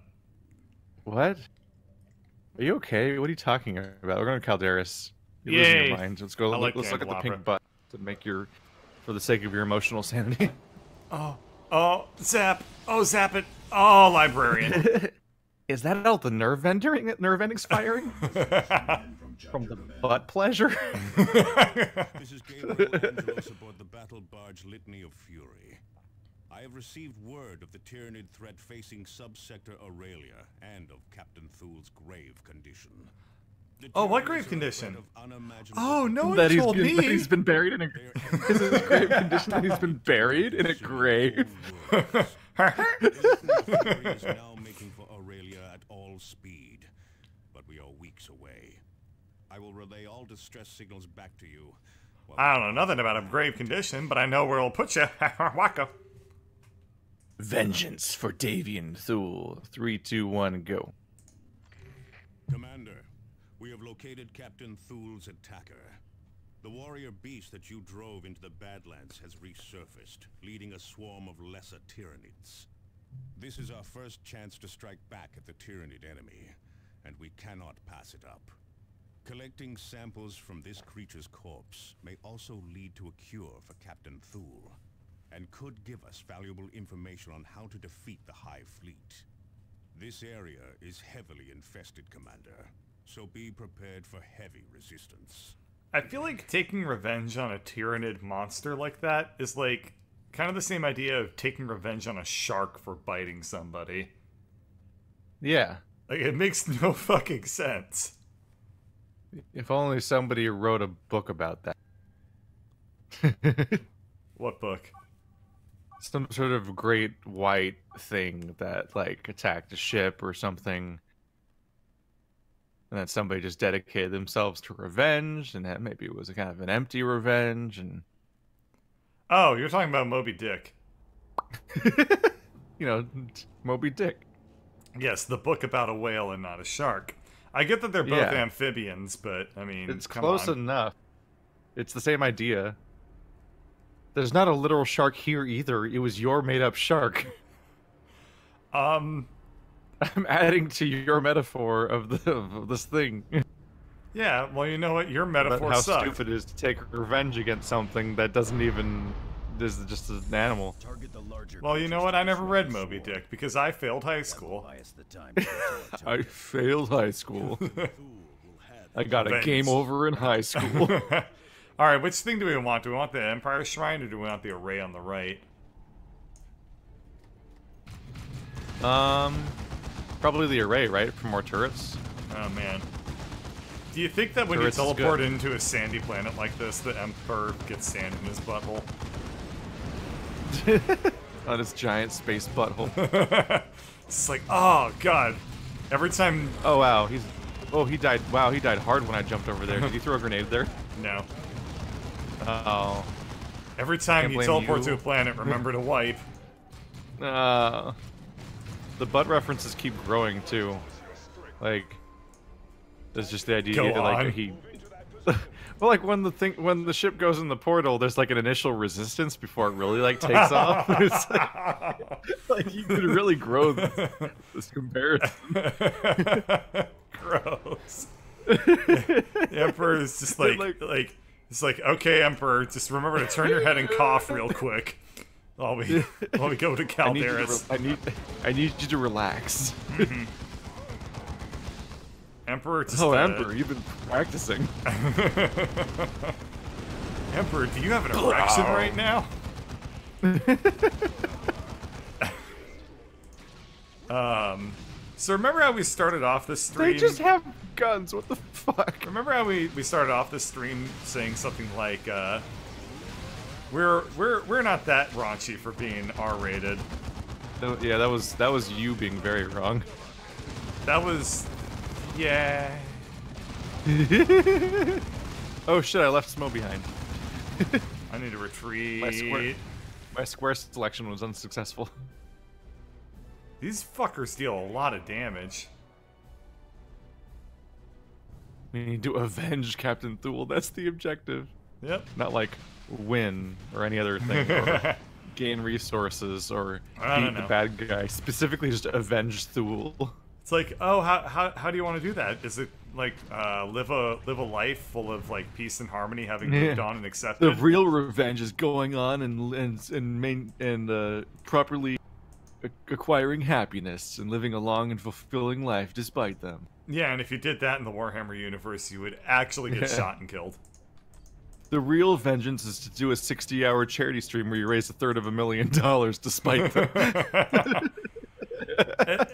What? Are you okay? What are you talking about? We're going to Calderis. You're losing your mind. Let's go. Let's look at the pink button to make for the sake of your emotional sanity. Oh, zap. Oh, zap it. Oh, librarian. Is that all the nerve endings firing? From the butt pleasure? This is Gabriel Angelos aboard the battle barge Litany of Fury. I have received word of the Tyranid threat facing subsector Aurelia and of Captain Thul's grave condition. Oh, what grave condition? Oh, no one told me. That he's been buried in a Is it a grave condition that he's been buried in a grave? is now making for Aurelia at all speed, but we are weeks away. I will relay all distress signals back to you. I don't know nothing about a grave condition, but I know where it'll put you. Waka. Vengeance for Davian Thule. 3, 2, 1, go. Commander, we have located Captain Thul's attacker. The warrior beast that you drove into the Badlands has resurfaced, leading a swarm of lesser Tyranids. This is our first chance to strike back at the Tyranid enemy, and we cannot pass it up. Collecting samples from this creature's corpse may also lead to a cure for Captain Thul, and could give us valuable information on how to defeat the High Fleet. This area is heavily infested, Commander, so be prepared for heavy resistance. I feel like taking revenge on a Tyranid monster like that is like kind of the same idea of taking revenge on a shark for biting somebody. Yeah. Like, it makes no fucking sense. If only somebody wrote a book about that. What book? Some sort of great white thing that, like, attacked a ship or something. And then somebody just dedicated themselves to revenge, and that maybe it was a kind of an empty revenge, and... Oh, you're talking about Moby Dick. You know, Moby Dick. Yes, the book about a whale and not a shark. I get that they're both amphibians, but, I mean, it's close enough. It's the same idea. There's not a literal shark here either. It was your made-up shark. I'm adding to your metaphor of this thing. Yeah, well, you know what? Your metaphor how sucked. stupid it is to take revenge against something that doesn't even... is just an animal. Well, you know what? I never read Moby Dick because I failed high school. I failed high school. I got a game over in high school. Alright, which thing do we want? Do we want the Empire Shrine or do we want the array on the right? Probably the array, right? For more turrets. Oh, man. Do you think that when you teleport into a sandy planet like this, the Emperor gets sand in his butthole? On his giant space butthole. It's like, oh god. Every time. Oh wow, he died. Wow, he died hard when I jumped over there. Did he throw a grenade there? No. Oh. Every time Can't you blame teleport you. to a planet, remember to wipe. The butt references keep growing too. Like, there's just the idea Go that like on. he. Well, like when the ship goes in the portal, there's like an initial resistance before it really like takes off. It's like you could really grow this comparison. Gross. The Emperor is just like it's like, okay, Emperor, just remember to turn your head and cough real quick while we go to Calderis. I need you to relax. Emperor, just, Emperor, you've been practicing. Emperor, do you have an erection right now? So remember how we started off this stream? They just have guns. What the fuck? Remember how we started off this stream saying something like, we're not that raunchy for being R-rated. No, yeah, that was you being very wrong. That was, yeah. Oh shit! I left Smo behind. I need to retreat. My square selection was unsuccessful. These fuckers deal a lot of damage. We need to avenge Captain Thule. That's the objective. Yep. Not like win or any other thing, or gain resources, or beat the bad guy. Specifically, just avenge Thule. It's like, oh, how do you want to do that? Is it like live a life full of like peace and harmony, having moved on and accepted? The real revenge is going on and properly acquiring happiness and living a long and fulfilling life despite them. Yeah, and if you did that in the Warhammer universe, you would actually get shot and killed. The real vengeance is to do a 60-hour charity stream where you raise $350,000 despite them.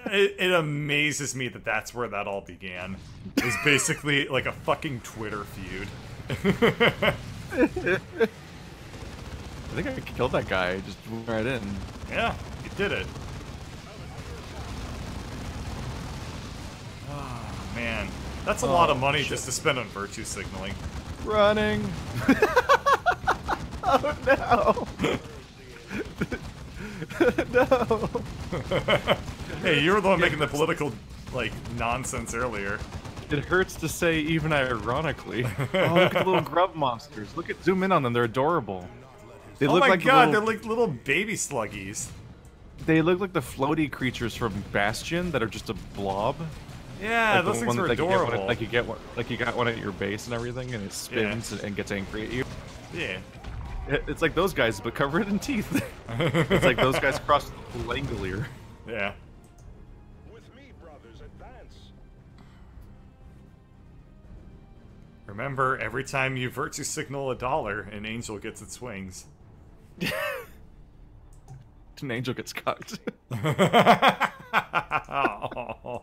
It amazes me that that's where that all began. It was basically like a fucking Twitter feud. I think I killed that guy. I just went right in. Yeah, you did it. Oh, man. That's a lot of money just to spend on virtue signaling. Running. Oh no. No. Hey, you were the one making the political, like, nonsense earlier. It hurts to say even ironically. Oh, look at the little grub monsters. Zoom in on them. They're adorable. They look like they're like little baby sluggies. They look like the floaty creatures from Bastion that are just a blob. Yeah, like those things are adorable. Like you got one at your base and everything, and it spins and gets angry at you. Yeah. It's like those guys, but covered in teeth. It's like those guys crossed the Langolier. Yeah. With me, brothers, advance. Remember, every time you virtue signal $1, an angel gets its wings. An angel gets cocked. Oh.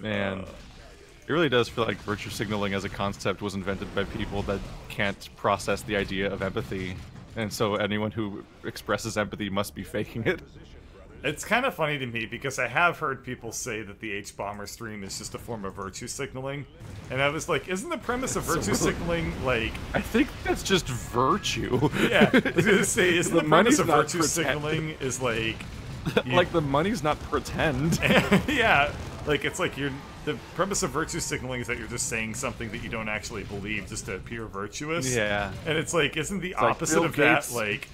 Man, it really does feel like virtue signaling as a concept was invented by people that can't process the idea of empathy, and so anyone who expresses empathy must be faking it. It's kind of funny to me because I have heard people say that the H-Bomber stream is just a form of virtue signaling, and I was like, isn't the premise of virtue signaling like... I think that's just virtue. Yeah, I was gonna say, isn't the premise of not virtue signaling is like... like the money's not pretend. Yeah, like it's like the premise of virtue signaling is that you're just saying something that you don't actually believe just to appear virtuous. Yeah. And it's like, isn't the It's opposite like of Bill that Gates- like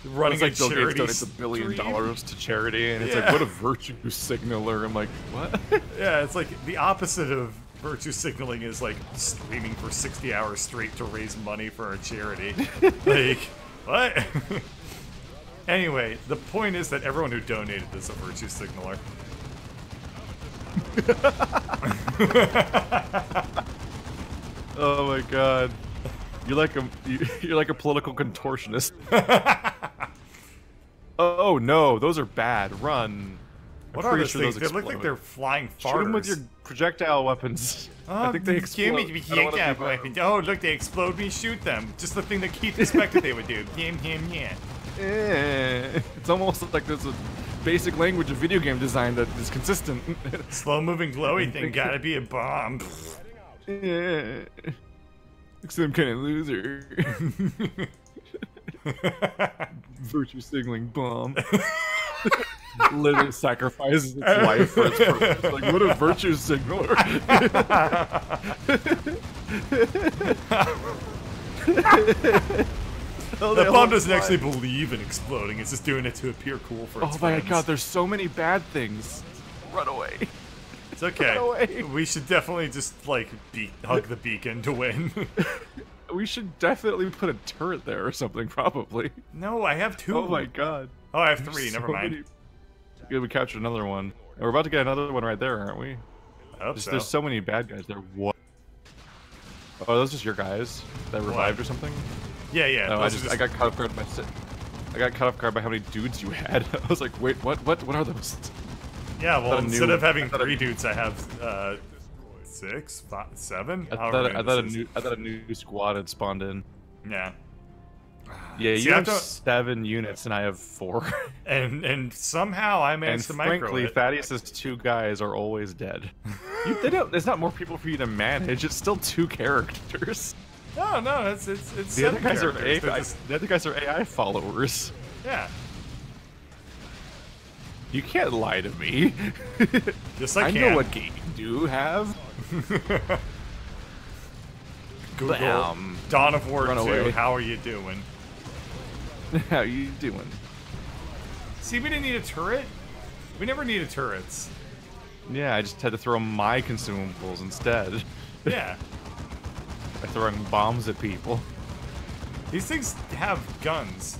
running It's like a Bill charity Gates donates $1 billion stream? to charity, and it's Yeah. like, what a virtue signaler. I'm like, what? Yeah, it's like the opposite of virtue signaling is like streaming for 60 hours straight to raise money for a charity. Like, what? Anyway, the point is that everyone who donated is a virtue signaler. Oh my god. You're like a political contortionist. Oh no, those are bad. Run. What I'm are pretty those sure things? those They look like explode. they're flying farters. Shoot them with your projectile weapons. I think they explode. Give me I don't wanna projectile be- weapons. Oh, look, they explode. We shoot them. Just the thing that Keith expected they would do. Yeah. It's almost like there's a basic language of video game design that is consistent. Slow-moving glowy thing gotta be a bomb. Yeah. Some kind of loser. Virtue signaling bomb. Literally sacrifices its life for its purpose. Like, what a virtue signaler. The bomb doesn't actually believe in exploding, it's just doing it to appear cool for its Oh my friends. god, there's so many bad things. Run away. It's okay. Run away. We should definitely just, like, hug the beacon to win. We should definitely put a turret there or something, probably. No, I have 2. Oh my god. Oh, I have There's 3, never so mind. many- Yeah, we captured another one. And we're about to get another one right there, aren't we? I hope so. There's so many bad guys there. What? Oh, those just your guys that revived or something? Yeah, yeah. No, those are I got caught off guard by I got caught off guard by how many dudes you had. I was like, wait, what are those? Yeah, well, instead of having I thought 3 dudes, I have 6, 5, 7. I thought a new squad had spawned in. Yeah. Yeah, See, you I have have to- 7 units and I have 4. And somehow I And managed to micro frankly, it. Thaddeus's 2 guys are always dead. There's not more people for you to manage. It's still 2 characters. No, it's The 7 other guys are characters. They're AI. just- The other guys are AI followers. yeah. You can't lie to me. Yes, I I can. know what game you do have. Google Bam. Dawn of War Run 2, away. how are you doing? How you doing? See, we didn't need a turret. We never needed turrets. Yeah, I just had to throw my consumables instead. Yeah. By throwing bombs at people. These things have guns.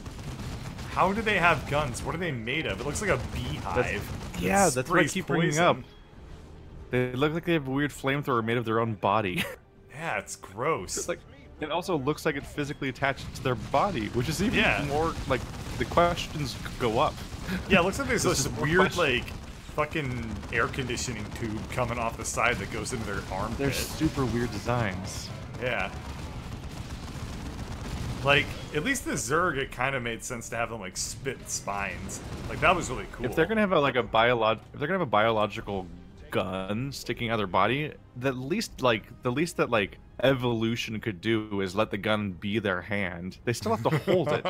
How do they have guns? What are they made of? It looks like a beehive. Yeah, that that's what I sprays keep bringing poison. up. They look like they have a weird flamethrower made of their own body. Yeah, it's gross. It's like, it also looks like it physically attached to their body, which is even Yeah. more like the questions go up. Yeah, it looks like there's This this is more weird, question- like, fucking air conditioning tube coming off the side that goes into their armpit. They're super weird designs. Yeah. Like, at least the Zerg, it kind of made sense to have them, like, spit spines. Like, that was really cool. If they're gonna have a biological gun sticking out of their body, the least that evolution could do is let the gun be their hand. They still have to hold it.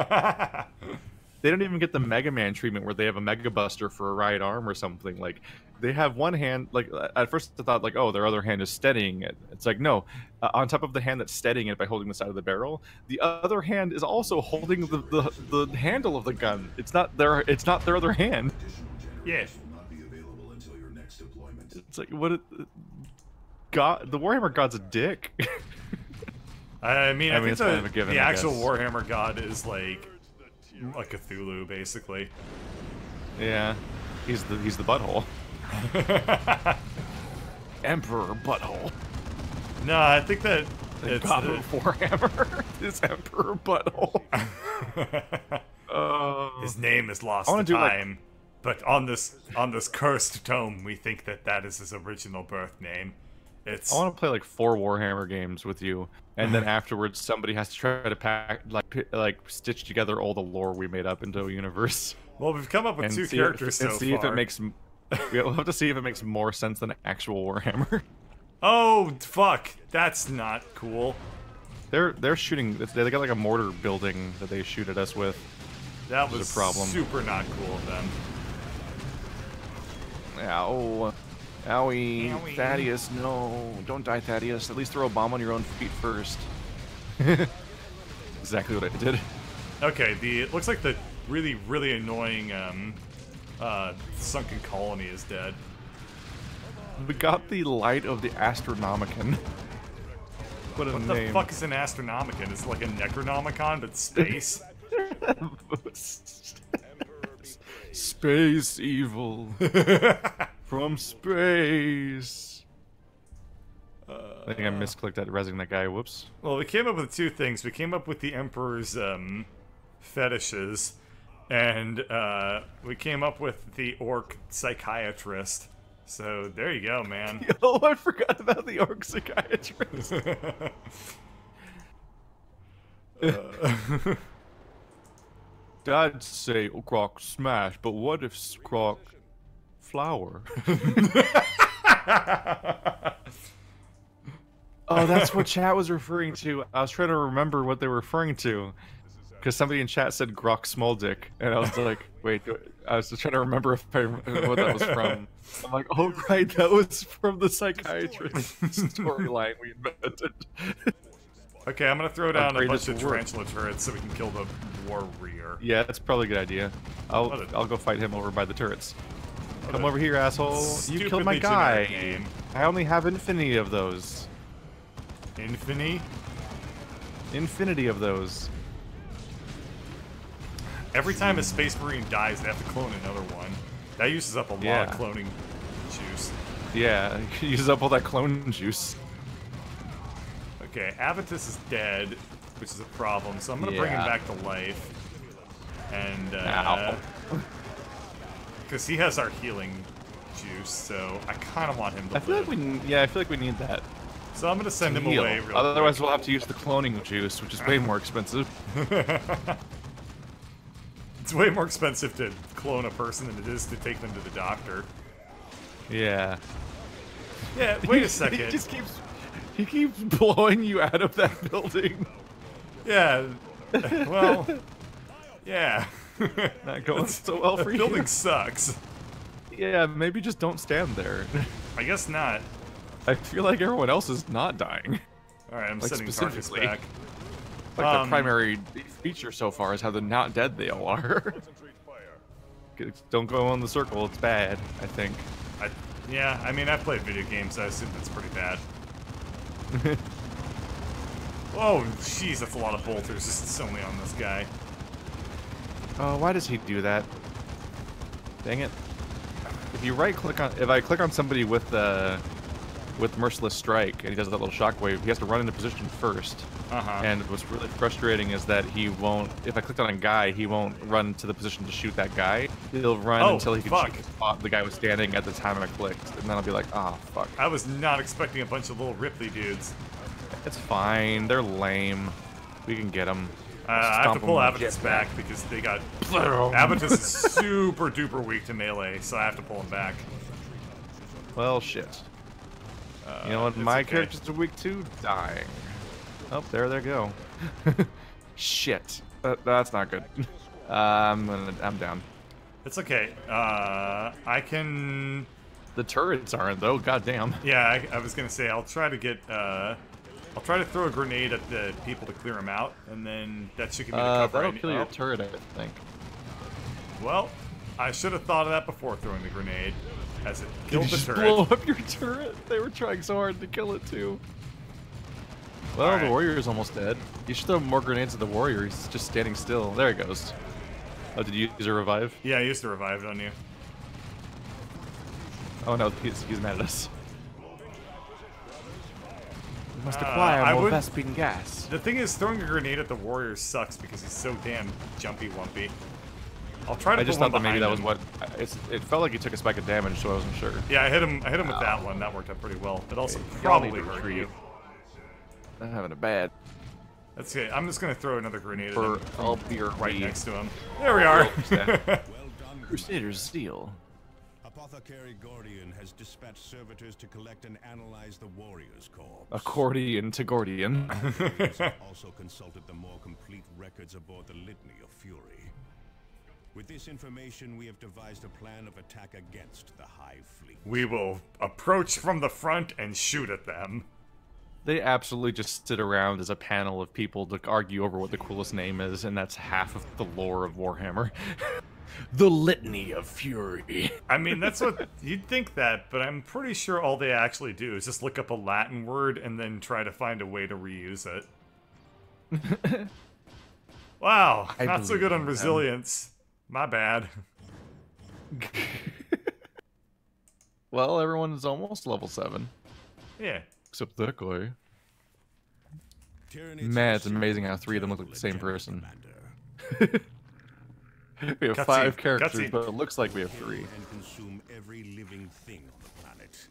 They don't even get the Mega Man treatment where they have a Mega Buster for a right arm or something. Like, they have one hand, like, at first I thought, like, oh, their other hand is steadying it. It's like, no, on top of the hand that's steadying it by holding the side of the barrel, the other hand is also holding the handle of the gun. It's not their other hand. Yeah. Will not be available until your next deployment. It's like, God, the Warhammer God's a dick. I mean, I think it's kind of a given, the I actual guess. Warhammer god is, like Cthulhu, basically. Yeah, he's the butthole. Emperor butthole. No, I think that The it's God of Warhammer is Emperor butthole. his name is lost I wanna to do, like- time, but on this cursed tome, we think that is his original birth name. It's I want to play like 4 Warhammer games with you, and then afterwards somebody has to try to stitch together all the lore we made up into a universe. well, we've come up with And 2 see characters and so see far. if it makes. We'll have to see if it makes more sense than actual Warhammer. Oh fuck, that's not cool. They're shooting. They got like a mortar building that they shoot at us with. That There's was a problem. super not cool of them. Ow. Owie. Owie. Thaddeus, no. Don't die, Thaddeus. At least throw a bomb on your own feet first. Exactly what I did. Okay, it looks like the really annoying sunken colony is dead. We got the light of the Astronomicon. What a What name. the fuck is an Astronomicon? It's like a Necronomicon, but space. Space evil. From space. I think I misclicked at resing that guy. Whoops. Well, we came up with 2 things. We came up with the Emperor's fetishes, and we came up with the orc psychiatrist. So there you go, man. Oh, I forgot about the orc psychiatrist. I'd say Grok smash, but what if Grok flower? Oh, that's what chat was referring to. I was trying to remember what they were referring to. Because somebody in chat said Grok small dick. And I was like, wait, I was just trying to remember if what that was from. I'm like, oh, right, that was from the psychiatrist storyline we invented. Okay, I'm gonna throw down a bunch of war. tarantula turrets so we can kill the warrior. Yeah, that's probably a good idea. I'll go fight him over by the turrets. Come over here, asshole. You killed my guy. Game. I only have infinity of those. Infinity of those. Every time a Space Marine dies, they have to clone another one. That uses up a lot of cloning juice. Yeah, it uses up all that clone juice. Okay, Avitus is dead, which is a problem, so I'm gonna bring him back to life. And, because he has our healing juice, so I kind of want him to I feel live. like I feel like we need that. So I'm gonna send him heal. away real Otherwise quick. we'll have to use the cloning juice, which is way more expensive. It's way more expensive to clone a person than it is to take them to the doctor. Yeah. Yeah, wait a second. He keeps blowing you out of that building. Yeah. Well, yeah. Not going so well for the you. building sucks. Yeah, maybe just don't stand there. I guess not. I feel like everyone else is not dying. Alright, I'm Like, sending Tarkus specifically. back. Like the primary feature so far is how they're not dead they all are. Don't go in the circle, it's bad, I think. Yeah, I mean, I've played video games, so I assume that's pretty bad. Oh, jeez, that's a lot of bolters. This is only on this guy. Oh, why does he do that? Dang it. If you if I click on somebody with Merciless Strike and he does that little shockwave, he has to run into position first. And what's really frustrating is that he won't, if I clicked on a guy, he won't run to the position to shoot that guy. He'll run until he can shoot the spot the guy was standing at the time I clicked. And then I'll be like, ah, oh, fuck. I was not expecting a bunch of little Ripley dudes. It's fine, they're lame. We can get them. I have to pull Avitus back because they got... Avitus is super duper weak to melee, so I have to pull him back. Well, shit. You know what my characters are weak to? Dying. Oh, there they go. Shit. That's not good. I'm down. It's okay. I can... The turrets aren't, though. Goddamn. Yeah, I was gonna say, I'll try to get, I'll try to throw a grenade at the people to clear them out, and then that should give me the cover. That'll kill your turret, I think. Well, I should have thought of that before throwing the grenade, as it killed the turret. Blow up your turret. They were trying so hard to kill it too. Well, the warrior is almost dead. You should throw more grenades at the warrior. He's just standing still. There he goes. Oh, did you use a revive? Yeah, I used to revive it on you. Oh no, he's mad at us. We must acquire more Vespine gas. The thing is, throwing a grenade at the warrior sucks because he's so damn jumpy-wumpy. I'll try to. I just thought that maybe that was what. It felt like he took a spike of damage, so I wasn't sure. Yeah, I hit him with that one. That worked out pretty well. It also probably hurt you. I'm having a bad. That's okay. I'm just gonna throw another grenade For at him right next to him. There we are. Crusader's Zeal. Apothecary Gordian has dispatched servitors to collect and analyze the warrior's corpse. Accordion to Gordian. Also consulted the more complete records aboard the Litany of Fury. With this information, we have devised a plan of attack against the Hive Fleet. We will approach from the front and shoot at them. They absolutely just sit around as a panel of people to argue over what the coolest name is, and that's half of the lore of Warhammer. The Litany of Fury. I mean, that's what you'd think that, but I'm pretty sure all they actually do is just look up a Latin word and then try to find a way to reuse it. Wow, not so good on resilience. My bad. Well, everyone is almost level 7. Yeah. Except that guy. Man, it's amazing how 3 of them look like the same person. We have 5 characters, but it looks like we have 3. And consume every living thing on the planet.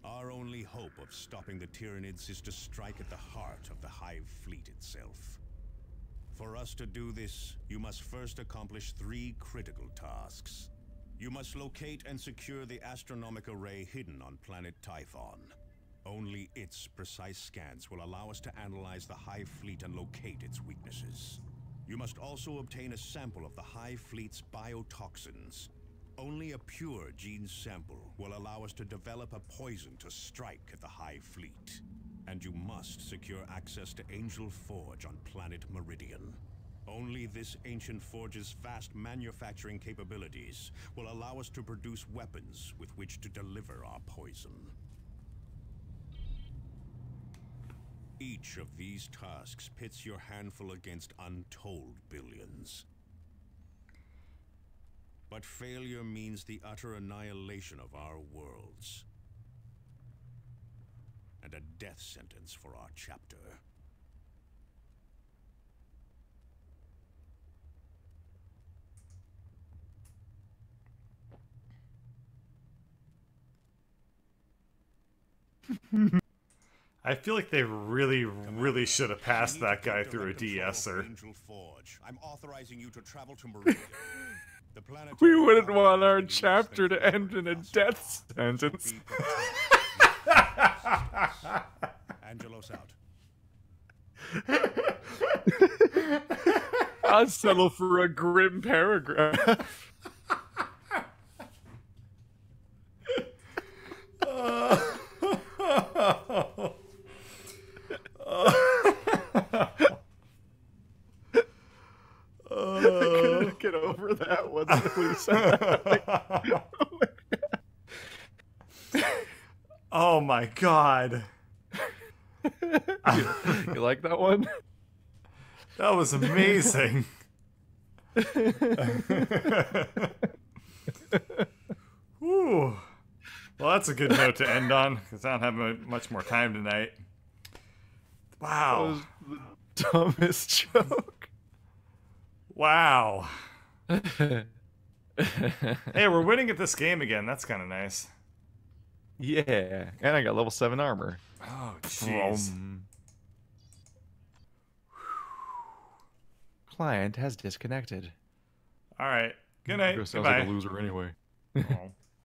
Our only hope of stopping the Tyranids is to strike at the heart of the Hive Fleet itself. For us to do this, you must first accomplish 3 critical tasks. You must locate and secure the astronomic array hidden on planet Typhon. Only its precise scans will allow us to analyze the Hive Fleet and locate its weaknesses. You must also obtain a sample of the Hive Fleet's biotoxins. Only a pure gene sample will allow us to develop a poison to strike at the Hive Fleet. And you must secure access to Angel Forge on planet Meridian. Only this ancient forge's vast manufacturing capabilities will allow us to produce weapons with which to deliver our poison. Each of these tasks pits your handful against untold billions. But failure means the utter annihilation of our worlds. And a death sentence for our chapter. I feel like they really should have passed that guy through a de-esser. Angel Forge. I'm authorizing you to travel to Meridian. The planet We wouldn't want our chapter to end in a death sentence. Angelos out. I'll settle for a grim paragraph. I couldn't get over that one. Oh my god. You like that one? That was amazing. Whew. Well, that's a good note to end on, because I don't have much more time tonight. Wow. That was the dumbest joke. Wow. Hey, we're winning at this game again. That's kind of nice. Yeah, and I got level 7 armor. Oh, jeez. Client has disconnected. All right. Good night. Sounds Goodbye. like a loser anyway. Oh.